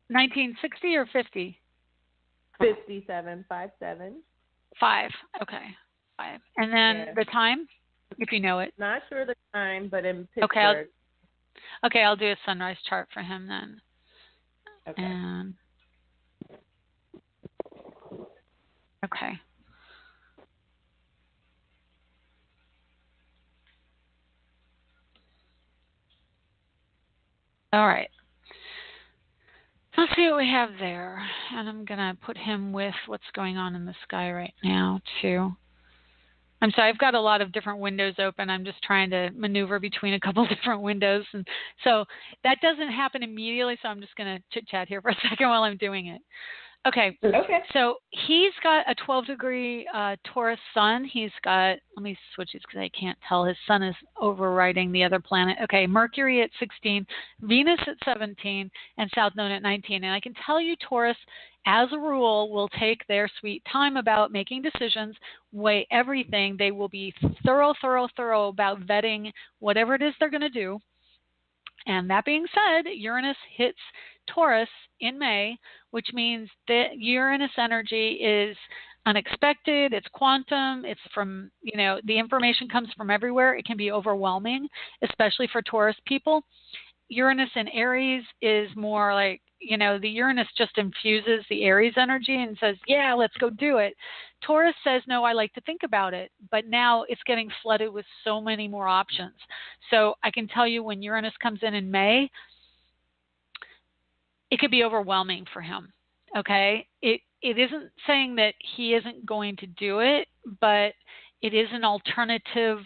1960 or 50? 57, 57. 5. Okay, 5. And then the time, if you know it. Not sure the time, but in Pittsburgh. Okay, I'll do a sunrise chart for him then. Okay. Okay. All right. Let's see what we have there. And I'm going to put him with what's going on in the sky right now, too. I'm sorry, I've got a lot of different windows open. I'm just trying to maneuver between a couple different windows. And so that doesn't happen immediately, so I'm just going to chit-chat here for a second while I'm doing it. Okay. So he's got a 12-degree Taurus sun. He's got, let me switch this because I can't tell. His sun is overriding the other planet. Okay, Mercury at 16, Venus at 17, and South Node at 19. And I can tell you Taurus, as a rule, will take their sweet time about making decisions, weigh everything. They will be thorough about vetting whatever it is they're going to do. And that being said, Uranus hits Taurus in May, which means that Uranus energy is unexpected, it's quantum, it's from, the information comes from everywhere. It can be overwhelming, especially for Taurus people. Uranus in Aries is more like, the Uranus just infuses the Aries energy and says, yeah, let's go do it. Taurus says, no, I like to think about it. But now it's getting flooded with so many more options. So I can tell you when Uranus comes in May, it could be overwhelming for him. Okay? It isn't saying that he isn't going to do it, but it is an alternative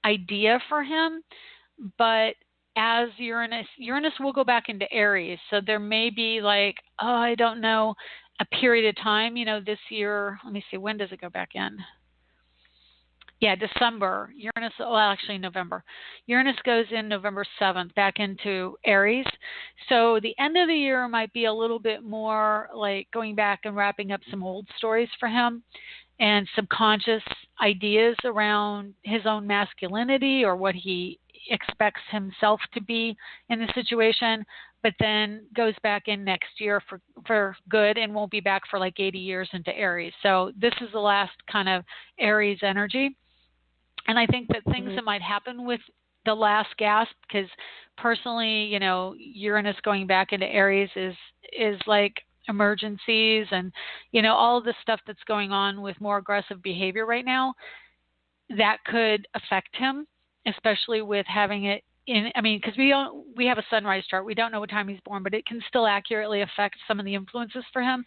idea for him. But as Uranus will go back into Aries. So there may be I don't know, a period of time, this year. Let me see, when does it go back in? Yeah, December. November. Uranus goes in November 7th back into Aries. So the end of the year might be a little bit more like going back and wrapping up some old stories for him and subconscious ideas around his own masculinity or what he expects himself to be in the situation, but then goes back in next year for good and won't be back for 80 years into Aries. So this is the last kind of Aries energy. And I think that things that might happen with the last gasp, because personally, Uranus going back into Aries is like emergencies and, all of the stuff that's going on with more aggressive behavior right now, that could affect him, especially with having it because we have a sunrise chart. We don't know what time he's born, but it can still accurately affect some of the influences for him.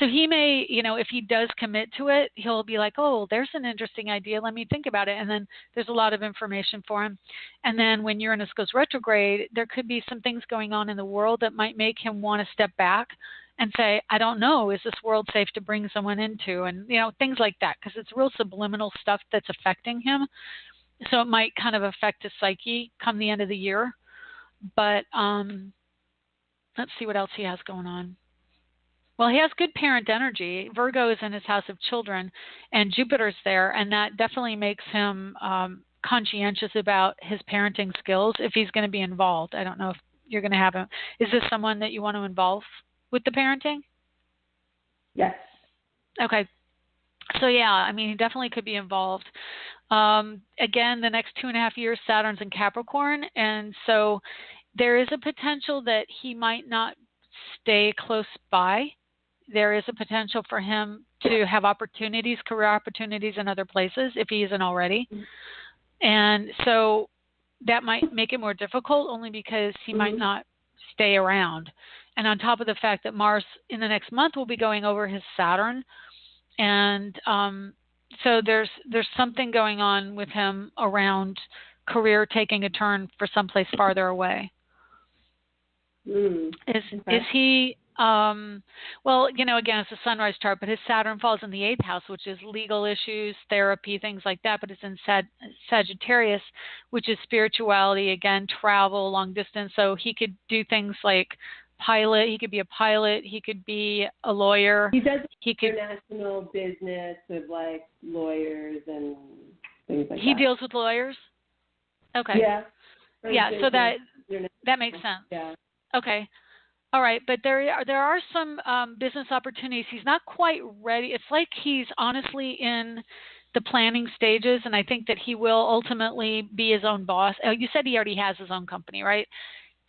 So he may, if he does commit to it, he'll be like, oh, there's an interesting idea. Let me think about it. And then there's a lot of information for him. And then when Uranus goes retrograde, there could be some things going on in the world that might make him want to step back and say, I don't know, is this world safe to bring someone into? And, things like that, because it's real subliminal stuff that's affecting him. So it might kind of affect his psyche come the end of the year. But let's see what else he has going on. Well, he has good parent energy. Virgo is in his house of children, and Jupiter's there, and that definitely makes him conscientious about his parenting skills if he's going to be involved. I don't know you're going to have him. Is this someone that you want to involve with the parenting? Yes. Okay. So yeah, I mean, he definitely could be involved. Again, the next 2.5 years, Saturn's in Capricorn, and so there is a potential that he might not stay close by. There is a potential for him to have opportunities, career opportunities in other places if he isn't already. And so that might make it more difficult only because he might not stay around. And on top of the fact that Mars in the next month will be going over his Saturn. And so there's something going on with him around career taking a turn for someplace farther away. Is he, well, you know, again, it's a sunrise chart, but his Saturn falls in the 8th house, which is legal issues, therapy, things like that. But it's in Sagittarius, which is spirituality, again, travel, long distance. So he could do things like pilot. He could be a pilot. He could be a lawyer. He does international business with like lawyers and things like that. He deals with lawyers? Okay. Yeah. Yeah, so that makes sense. Yeah. Okay. All right, but there are some business opportunities. He's not quite ready. It's like he's honestly in the planning stages, and I think that he will ultimately be his own boss. Oh, you said he already has his own company, right?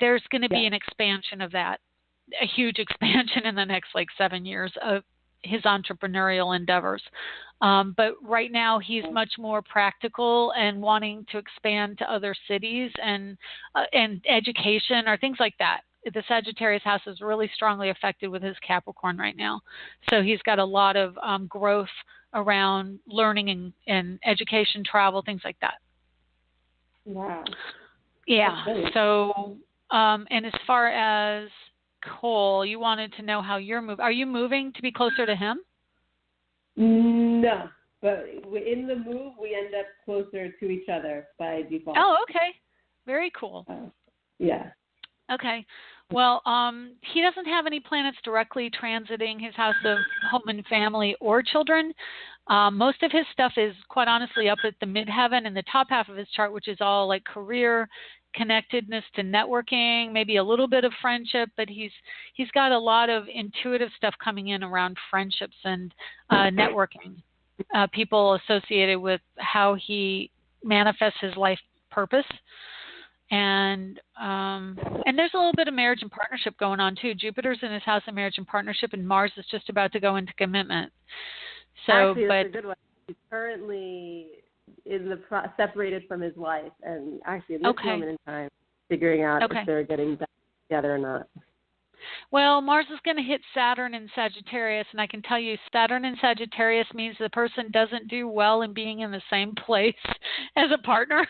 There's going to be an expansion of that, a huge expansion in the next 7 years of his entrepreneurial endeavors. But right now he's much more practical and wanting to expand to other cities and education or things like that. The Sagittarius house is really strongly affected with his Capricorn right now. So he's got a lot of growth around learning and education, travel, things like that. Wow. Yeah. So, and as far as Cole, you wanted to know how you're moving. Are you moving to be closer to him? No, but in the move, we end up closer to each other by default. Oh, okay. Very cool. Yeah. Okay. Well, he doesn't have any planets directly transiting his house of home and family or children. Most of his stuff is, quite honestly, up at the midheaven in the top half of his chart, which is all like career, connectedness to networking, maybe a little bit of friendship, but he's got a lot of intuitive stuff coming in around friendships and networking, people associated with how he manifests his life purpose. And there's a little bit of marriage and partnership going on too. Jupiter's in his house of marriage and partnership, and Mars is just about to go into commitment. So, actually, that's a good one. He's currently separated from his wife, and actually in this moment in time, figuring out if they're getting back together or not. Well, Mars is going to hit Saturn in Sagittarius, and I can tell you Saturn in Sagittarius means the person doesn't do well in being in the same place as a partner,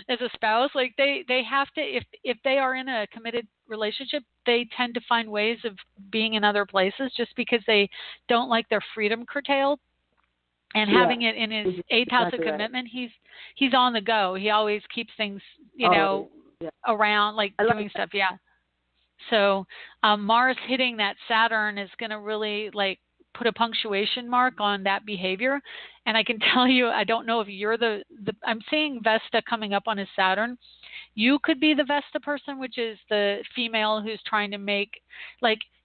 as a spouse. Like they have to, if they are in a committed relationship, they tend to find ways of being in other places just because they don't like their freedom curtailed. And having it in his 8th house of commitment, he's on the go. He always keeps things, around, like doing stuff. Yeah. So Mars hitting that Saturn is going to really put a punctuation mark on that behavior. And I can tell you, I don't know if you're I'm seeing Vesta coming up on his Saturn. You could be the Vesta person, which is the female who's trying to make,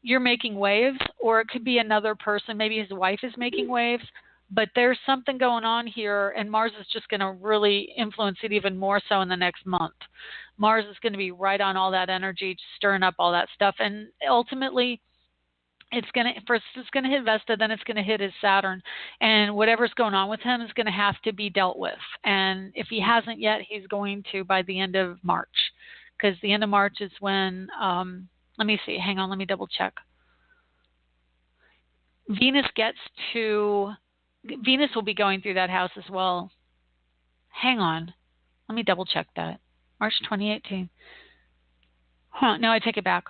you're making waves, or it could be another person. Maybe his wife is making waves. But there's something going on here, and Mars is just going to really influence it even more so in the next month. Mars is going to be right on all that energy, stirring up all that stuff. And ultimately, it's going to hit Vesta, then it's going to hit his Saturn. And whatever's going on with him is going to have to be dealt with. And if he hasn't yet, he's going to by the end of March. Because the end of March is when, let me see, hang on, let me double check. Venus will be going through that house as well. Hang on. Let me double check that. March 2018. No, I take it back.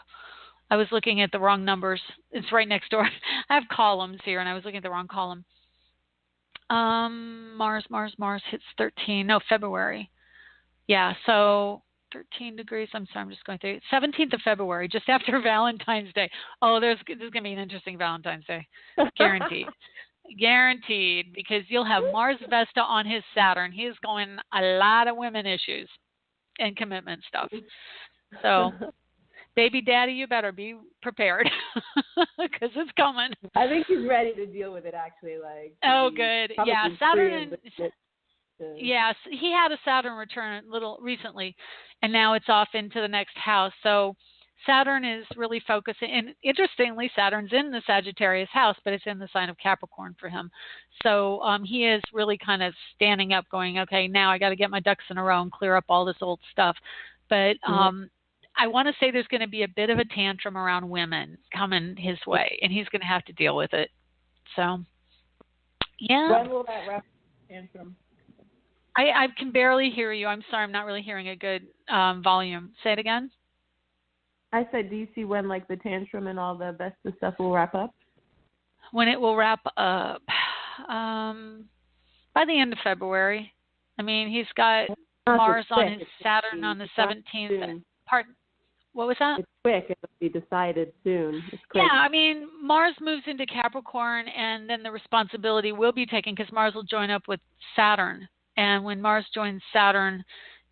I was looking at the wrong numbers. It's right next door. I have columns here, and I was looking at the wrong column. Mars hits 13. No, February. Yeah, so 13 degrees. I'm sorry, I'm just going through. 17th of February, just after Valentine's Day. Oh, this is going to be an interesting Valentine's Day. Guaranteed. Guaranteed, because you'll have Mars Vesta on his Saturn. He is going a lot of women issues and commitment stuff. So, baby daddy, you better be prepared because it's coming. I think he's ready to deal with it, actually. Like, oh, good. Yeah, Saturn. Yes, he had a Saturn return recently, and now it's off into the next house. So Saturn is really focusing, and interestingly, Saturn's in the Sagittarius house, but it's in the sign of Capricorn for him. So he is really kind of standing up, going, okay, now I got to get my ducks in a row and clear up all this old stuff. But I want to say there's going to be a bit of a tantrum around women coming his way, and he's going to have to deal with it. So, yeah. When will that wrap tantrum? I can barely hear you. I'm sorry, I'm not really hearing a good volume. Say it again. I said, do you see when like the tantrum and all the best of stuff will wrap up? When it will wrap up? By the end of February. I mean, he's got Mars on his Saturn on the 17th. Pardon? What was that? It's quick. It'll be decided soon. It's quick. Yeah, I mean, Mars moves into Capricorn, and then the responsibility will be taken because Mars will join up with Saturn. And when Mars joins Saturn,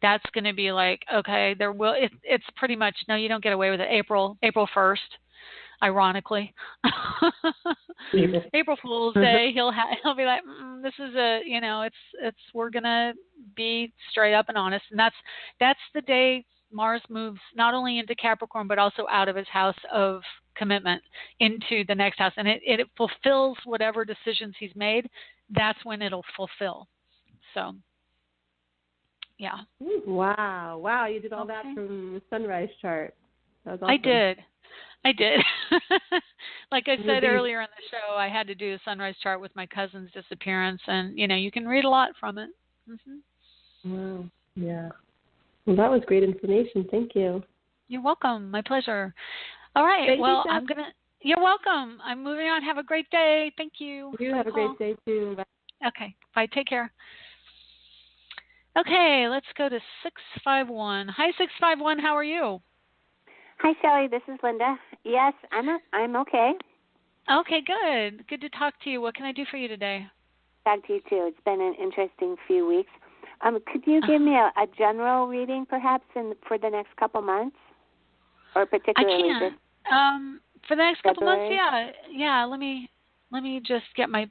that's going to be like, okay, it's pretty much, no, you don't get away with it. April 1st, ironically. April Fool's Day, he'll be like, this is we're going to be straight up and honest. And that's the day Mars moves not only into Capricorn, but also out of his house of commitment into the next house. And it fulfills whatever decisions he's made. That's when it'll fulfill. So, yeah. Wow. You did all that from the sunrise chart. That was awesome. I did. Like I said earlier in the show, I had to do a sunrise chart with my cousin's disappearance, and, you can read a lot from it. Mm-hmm. Wow. Yeah. Well, that was great information. Thank you. You're welcome. My pleasure. All right. You're welcome. I'm moving on. Have a great day. Thank you. You have a great day, too. Bye. Okay. Bye. Take care. Okay, let's go to 651. Hi, 651. How are you? Hi, Shelley. This is Linda. Yes, I'm okay. Okay, good. Good to talk to you. What can I do for you today? Talk to you too. It's been an interesting few weeks. Could you give me a general reading, perhaps, for the next couple months, or particularly I can. For the next couple months, yeah. Let me just get my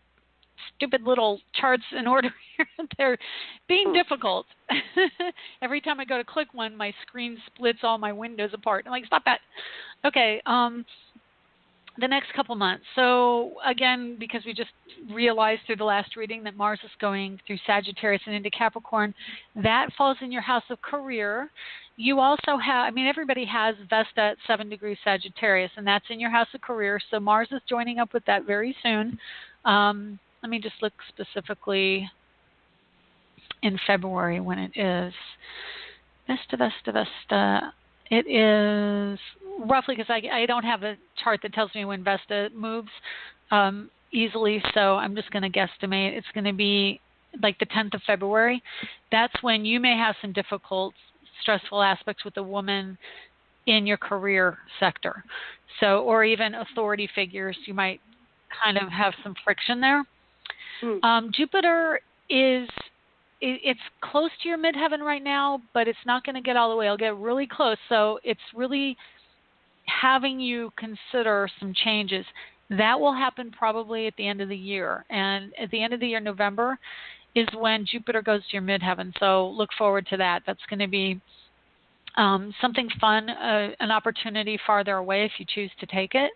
stupid little charts in order here. They're being difficult. Every time I go to click one, my screen splits all my windows apart. I'm like, stop that. Okay, the next couple months. So again, because we just realized through the last reading that Mars is going through Sagittarius and into Capricorn, that falls in your house of career. You also have, everybody has Vesta at 7 degrees Sagittarius, and that's in your house of career. So Mars is joining up with that very soon. Let me just look specifically in February when it is. Vesta. It is roughly, because I don't have a chart that tells me when Vesta moves easily, so I'm just going to guesstimate. It's going to be like the 10th of February. That's when you may have some difficult, stressful aspects with a woman in your career sector. So, or even authority figures, you might kind of have some friction there. Jupiter it's close to your midheaven right now, but it's not going to get all the way. It'll get really close. So it's really having you consider some changes. That will happen probably at the end of the year. And at the end of the year, November, is when Jupiter goes to your midheaven. So look forward to that. That's going to be something fun, an opportunity farther away if you choose to take it.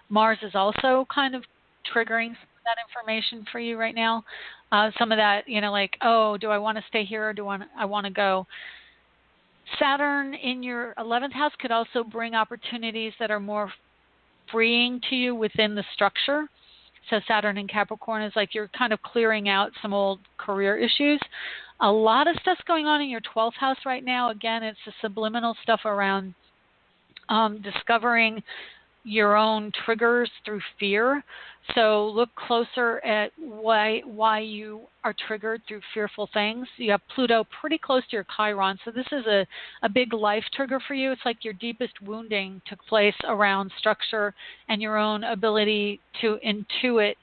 Mars is also kind of triggering some of that information for you right now. Some of that, like, oh, do I want to stay here or do I want to go? Saturn in your 11th house could also bring opportunities that are more freeing to you within the structure. So Saturn in Capricorn is like you're kind of clearing out some old career issues. A lot of stuff's going on in your 12th house right now. Again, it's the subliminal stuff around discovering your own triggers through fear. So look closer at why you are triggered through fearful things. You have Pluto pretty close to your Chiron. So this is a big life trigger for you. It's like your deepest wounding took place around structure and your own ability to intuit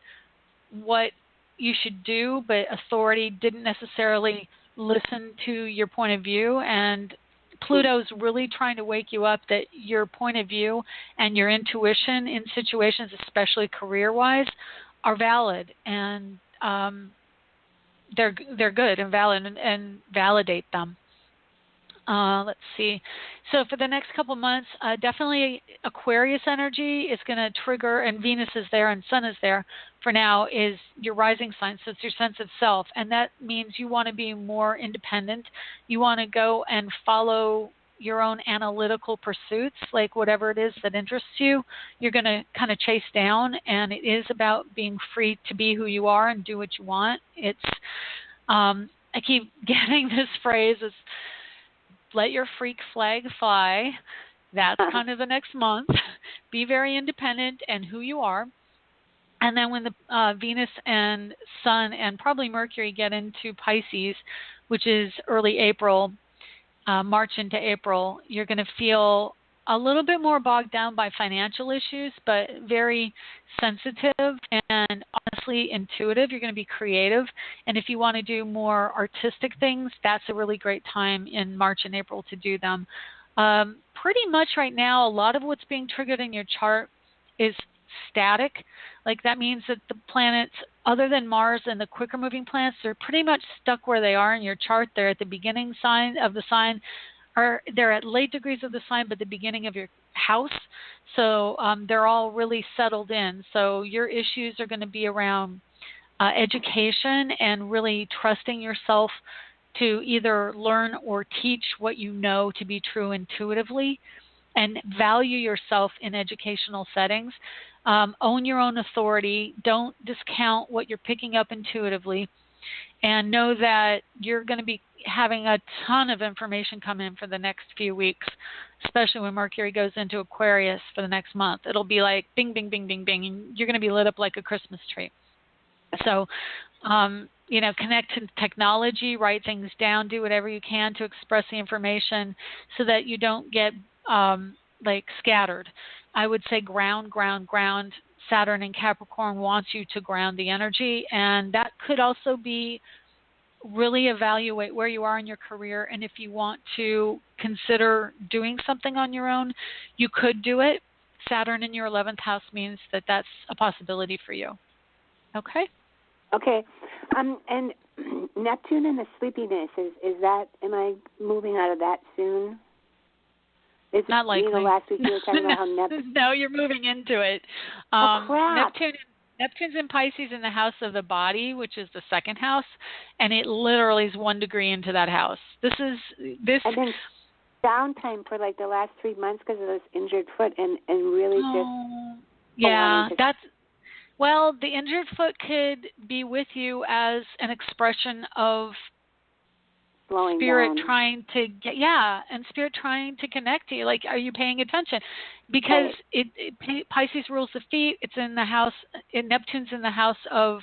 what you should do, but authority didn't necessarily listen to your point of view and Pluto's really trying to wake you up that your point of view and your intuition in situations, especially career-wise, are valid, and they're good and valid, and validate them. Let's see. So for the next couple months, definitely Aquarius energy is going to trigger, and Venus is there and Sun is there for now, is your rising sign. So it's your sense of self. And that means you want to be more independent. You want to go and follow your own analytical pursuits, like whatever it is that interests you, you're going to kind of chase down. And it is about being free to be who you are and do what you want. It's, I keep getting this phrase, is let your freak flag fly. That's kind of the next month. Be very independent and who you are. And then when the Venus and Sun and probably Mercury get into Pisces, which is early April, March into April, you're going to feel a little bit more bogged down by financial issues, but very sensitive and honestly intuitive. You're going to be creative. And if you want to do more artistic things, that's a really great time in March and April to do them. Pretty much right now, a lot of what's being triggered in your chart is static. Like that means that the planets, other than Mars and the quicker moving planets, they're pretty much stuck where they are in your chart. They're at the beginning sign of the sign, or they're at late degrees of the sign, but the beginning of your house. So they're all really settled in. So your issues are going to be around education and really trusting yourself to either learn or teach what you know to be true intuitively, and value yourself in educational settings. Own your own authority. Don't discount what you're picking up intuitively. And know that you're going to be having a ton of information come in for the next few weeks, especially when Mercury goes into Aquarius for the next month. It'll be like bing, bing, bing, bing, bing, and you're going to be lit up like a Christmas tree. So, connect to technology, write things down, do whatever you can to express the information so that you don't get scattered. I would say ground. Saturn in Capricorn wants you to ground the energy, and that could also be really evaluate where you are in your career, and if you want to consider doing something on your own, you could do it. Saturn in your 11th house means that that's a possibility for you. Okay? Okay. And Neptune and the sleepiness, is that, am I moving out of that soon? It's not likely. Last week you were talking about how Neptune... No, you're moving into it. Oh, crap. Neptune's in Pisces in the house of the body, which is the second house, and it literally is 1 degree into that house. And then downtime for like the last 3 months because of this injured foot, and really yeah, well, the injured foot could be with you as an expression of slowing spirit down. trying to get, and spirit trying to connect to you. Like, are you paying attention? Because Pisces rules the feet. It's in the house. Neptune's in the house of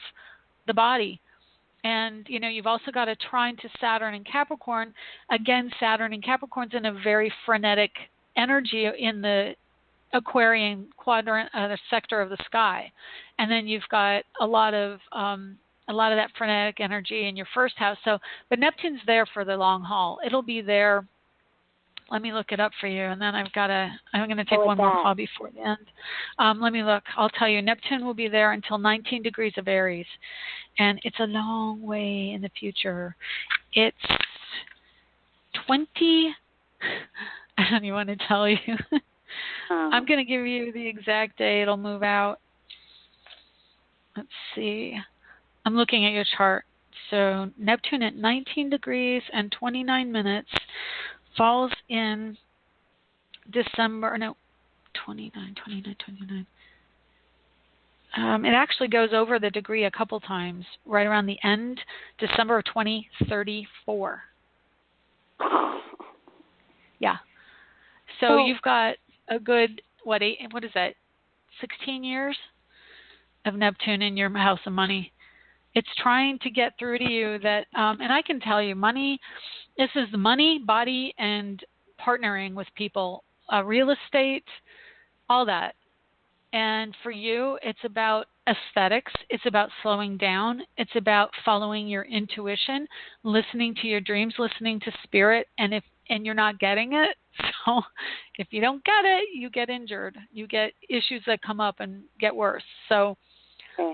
the body, and you've also got a trine to Saturn and Capricorn. Again, Saturn and Capricorn's in a very frenetic energy in the Aquarian quadrant, the sector of the sky, and then you've got a lot of that frenetic energy in your first house. So, but Neptune's there for the long haul. It'll be there. Let me look it up for you, and then I'm going to take one more call before the end. Let me look. I'll tell you, Neptune will be there until 19 degrees of Aries, and it's a long way in the future. It's 20. I don't even want to tell you. I'm going to give you the exact day it'll move out. Let's see. I'm looking at your chart. So Neptune at 19 degrees and 29 minutes falls in December. No, 29. It actually goes over the degree a couple times, right around the end, December of 2034. Yeah. So you've got a good, what is that, 16 years of Neptune in your house of money. It's trying to get through to you that, and I can tell you, money, this is the money, body, and partnering with people, real estate, all that. And for you, it's about aesthetics. It's about slowing down. It's about following your intuition, listening to your dreams, listening to spirit, and you're not getting it. So if you don't get it, you get injured. You get issues that come up and get worse. So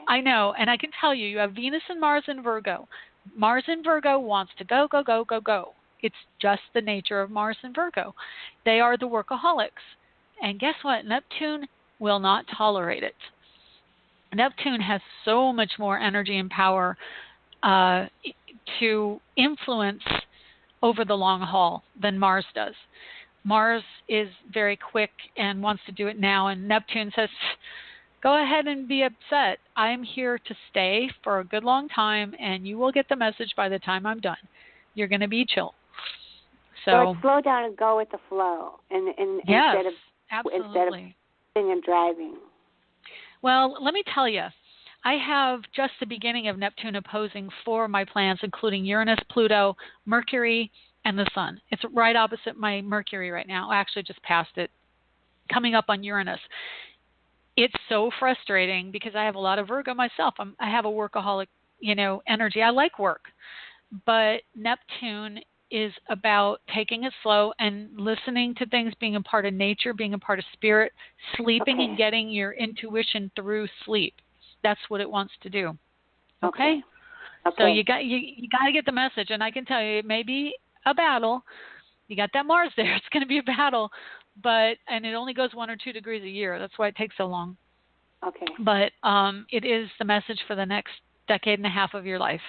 I know, and I can tell you, you have Venus and Mars in Virgo. Mars in Virgo wants to go, go, go, go, go. It's just the nature of Mars and Virgo. They are the workaholics. And guess what? Neptune will not tolerate it. Neptune has so much more energy and power to influence over the long haul than Mars does. Mars is very quick and wants to do it now, and Neptune says, go ahead and be upset. I'm here to stay for a good long time, and you will get the message by the time I'm done. You're going to be chill. So it's slow down and go with the flow, and yes, instead of sitting and driving. Well, let me tell you, I have just the beginning of Neptune opposing 4 of my planets, including Uranus, Pluto, Mercury, and the Sun. It's right opposite my Mercury right now. I actually just passed it, coming up on Uranus. It's so frustrating because I have a lot of Virgo myself. I have a workaholic, energy. I like work. But Neptune is about taking it slow and listening to things, being a part of nature, being a part of spirit, sleeping and getting your intuition through sleep. That's what it wants to do. Okay? So you got to get the message, and I can tell you it may be a battle. You got that Mars there. It's going to be a battle, and it only goes 1 or 2 degrees a year. That's why it takes so long. Okay. But it is the message for the next decade and a half of your life.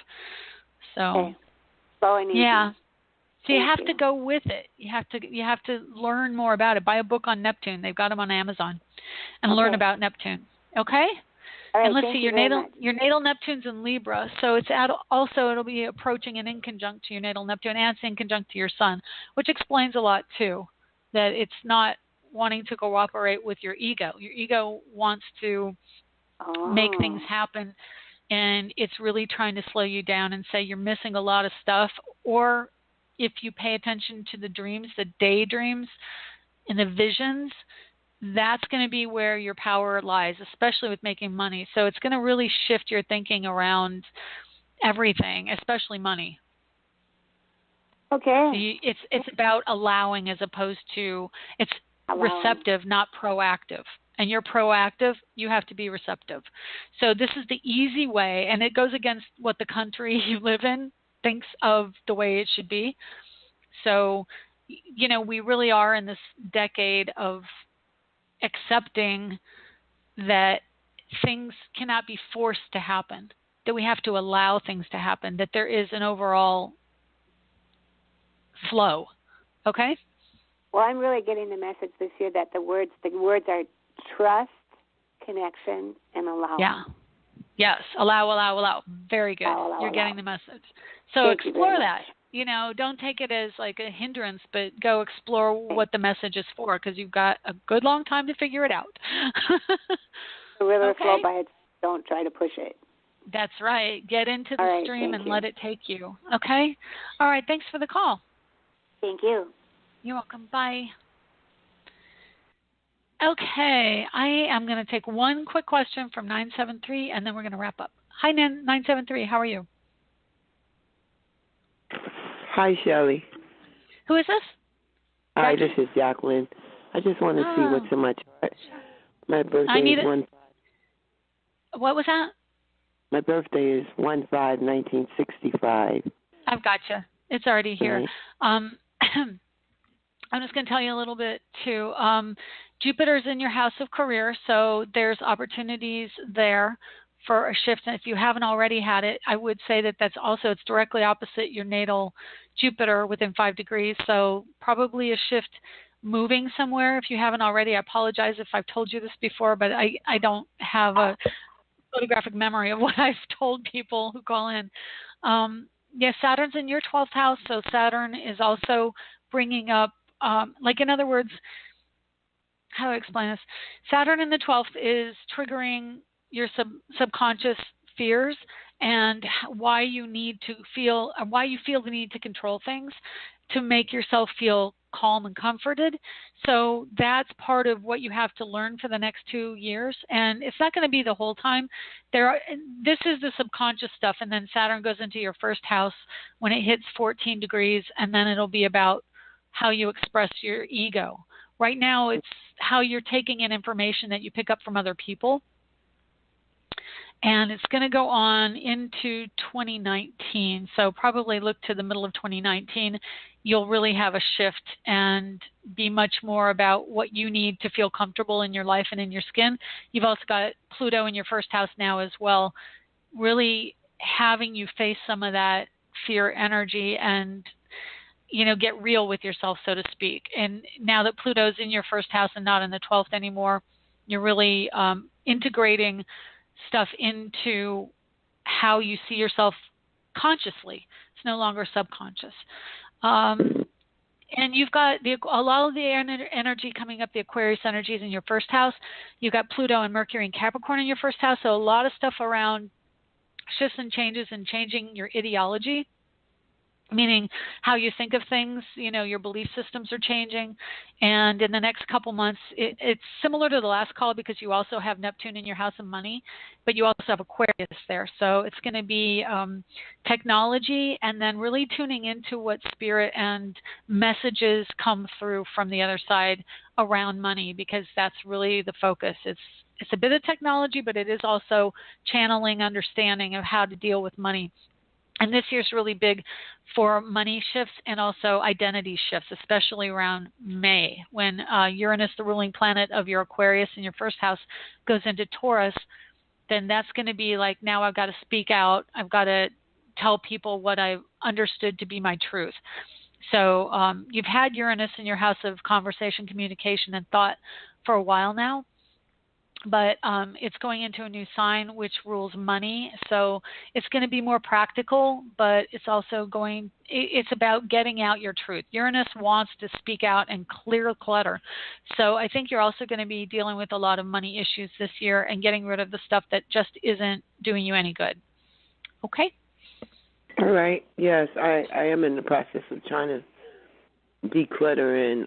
So slow and easy. Yeah. So you have to go with it. You have to learn more about it. Buy a book on Neptune. They've got them on Amazon, and learn about Neptune. Okay. All right, and let's see, your natal Neptune's in Libra, so it'll be approaching and in conjunct to your natal Neptune, and it's in conjunct to your Sun, which explains a lot too. That it's not wanting to cooperate with your ego. Your ego wants to make things happen, and it's really trying to slow you down and say you're missing a lot of stuff. Or if you pay attention to the dreams, the daydreams, and the visions, that's going to be where your power lies, especially with making money. So it's going to really shift your thinking around everything, especially money. Okay. So it's about allowing as opposed to receptive, not proactive. And you're proactive, you have to be receptive. So this is the easy way, and it goes against what the country you live in thinks of the way it should be. So, we really are in this decade of accepting that things cannot be forced to happen, that we have to allow things to happen, that there is an overall flow. Okay? Well, I'm really getting the message this year that the words are trust, connection, and allow. Yeah. Yes. Allow. Very good. You're getting the message. So explore that. Don't take it as like a hindrance, but go explore what the message is for, because you've got a good long time to figure it out. The river flow by it. Don't try to push it. That's right. Get into the stream and let it take you. Okay? All right. Thanks for the call. Thank you. You're welcome. Bye. Okay. I am going to take one quick question from 973, and then we're going to wrap up. Hi, 973. How are you? Hi, Shelley. Who is this? Hi, this is Jacqueline. I just want to see what's in my chart. My birthday is 1/5. What was that? My birthday is 1/5/1965. I've got you. It's already here. Right. I'm just going to tell you a little bit too. Jupiter's in your house of career, so there's opportunities there for a shift. And if you haven't already had it, I would say it's directly opposite your natal Jupiter within 5 degrees. So probably a shift moving somewhere. If you haven't already, I apologize if I've told you this before, but I don't have a photographic memory of what I've told people who call in. Saturn's in your 12th house. So Saturn is also bringing up, in other words, how do I explain this? Saturn in the 12th is triggering your subconscious fears and why you feel the need to control things to make yourself feel calm and comforted. So that's part of what you have to learn for the next 2 years. And it's not going to be the whole time. This is the subconscious stuff. And then Saturn goes into your first house when it hits 14 degrees. And then it'll be about how you express your ego. Right now, it's how you're taking in information that you pick up from other people. And it's going to go on into 2019. So probably look to the middle of 2019. You'll really have a shift and be much more about what you need to feel comfortable in your life and in your skin. You've also got Pluto in your first house now as well, really having you face some of that fear energy and, get real with yourself, so to speak. And now that Pluto's in your first house and not in the 12th anymore, you're really integrating stuff into how you see yourself consciously. It's no longer subconscious. And you've got a lot of the energy coming up, the Aquarius energy is in your first house. You've got Pluto and Mercury and Capricorn in your first house. So a lot of stuff around shifts and changes and changing your ideology, meaning how you think of things. Your belief systems are changing. And in the next couple months, it's similar to the last call because you also have Neptune in your house of money, but you also have Aquarius there. So it's going to be technology and then really tuning into what spirit and messages come through from the other side around money, because that's really the focus. It's a bit of technology, but it is also channeling understanding of how to deal with money. And this year's really big for money shifts and also identity shifts, especially around May, when Uranus, the ruling planet of your Aquarius in your first house, goes into Taurus. Then that's going to be like, now I've got to speak out. I've got to tell people what I've understood to be my truth. So you've had Uranus in your house of conversation, communication, and thought for a while now. But it's going into a new sign which rules money. So it's going to be more practical, but it's also it's about getting out your truth. Uranus wants to speak out and clear clutter. So I think you're also going to be dealing with a lot of money issues this year and getting rid of the stuff that just isn't doing you any good. Okay? All right. Yes, I am in the process of trying to declutter, and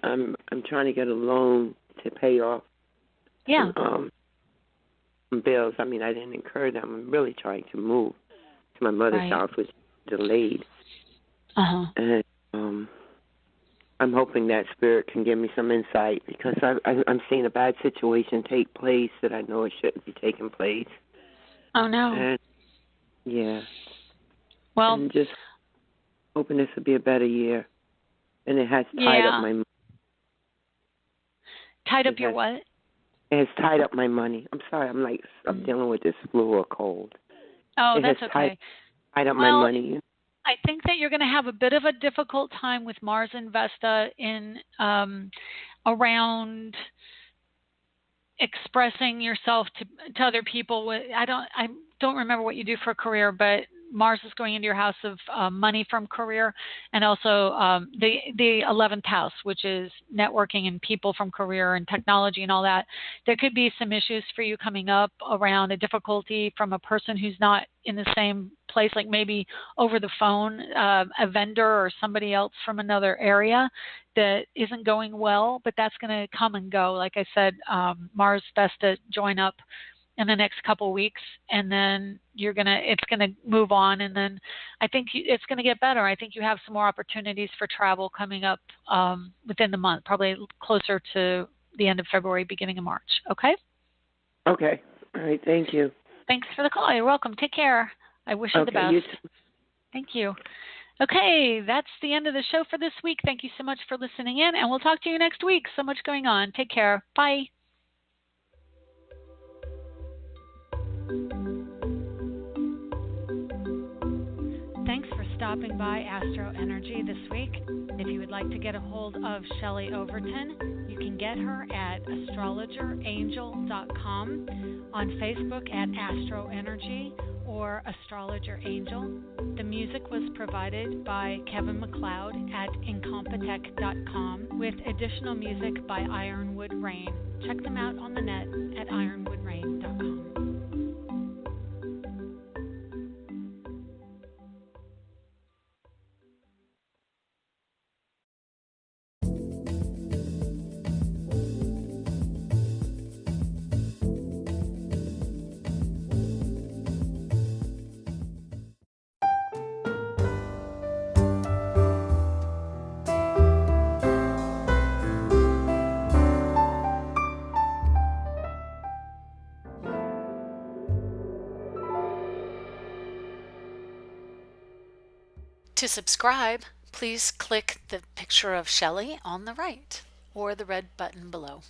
I'm trying to get a loan to pay off. Yeah. Bills. I mean, I didn't incur them. I'm really trying to move to my mother's house, which is delayed. And I'm hoping that spirit can give me some insight, because I'm seeing a bad situation take place that I know it shouldn't be taking place. Oh, no. And, yeah. Well, I'm just hoping this will be a better year. And it has tied up my money. Tied up your what? It has tied up my money. I'm sorry. I'm dealing with this flu or cold. Oh, that's okay. Tied up my money. I think that you're going to have a bit of a difficult time with Mars and Vesta in around expressing yourself to other people. I don't remember what you do for a career, but Mars is going into your house of money from career, and also the 11th house, which is networking and people from career and technology and all that. There could be some issues for you coming up around a difficulty from a person who's not in the same place, like maybe over the phone, a vendor or somebody else from another area that isn't going well, but that's going to come and go. Like I said, Mars Vesta join up in the next couple of weeks, and then it's gonna move on, and then I think it's gonna get better. I think you have some more opportunities for travel coming up within the month, probably closer to the end of February, beginning of March. Okay? Okay. All right. Thank you. Thanks for the call. You're welcome. Take care. I wish you the best. You too. Thank you. Okay, that's the end of the show for this week. Thank you so much for listening in, and we'll talk to you next week. So much going on. Take care. Bye. Thanks for stopping by AstroEnergy this week. If you would like to get a hold of Shelley Overton, you can get her at astrologerangel.com, on Facebook at AstroEnergy or Astrologer Angel. The music was provided by Kevin MacLeod at incompetech.com, with additional music by Ironwood Rain. Check them out on the net at ironwoodrain.com. To subscribe, please click the picture of Shelley on the right or the red button below.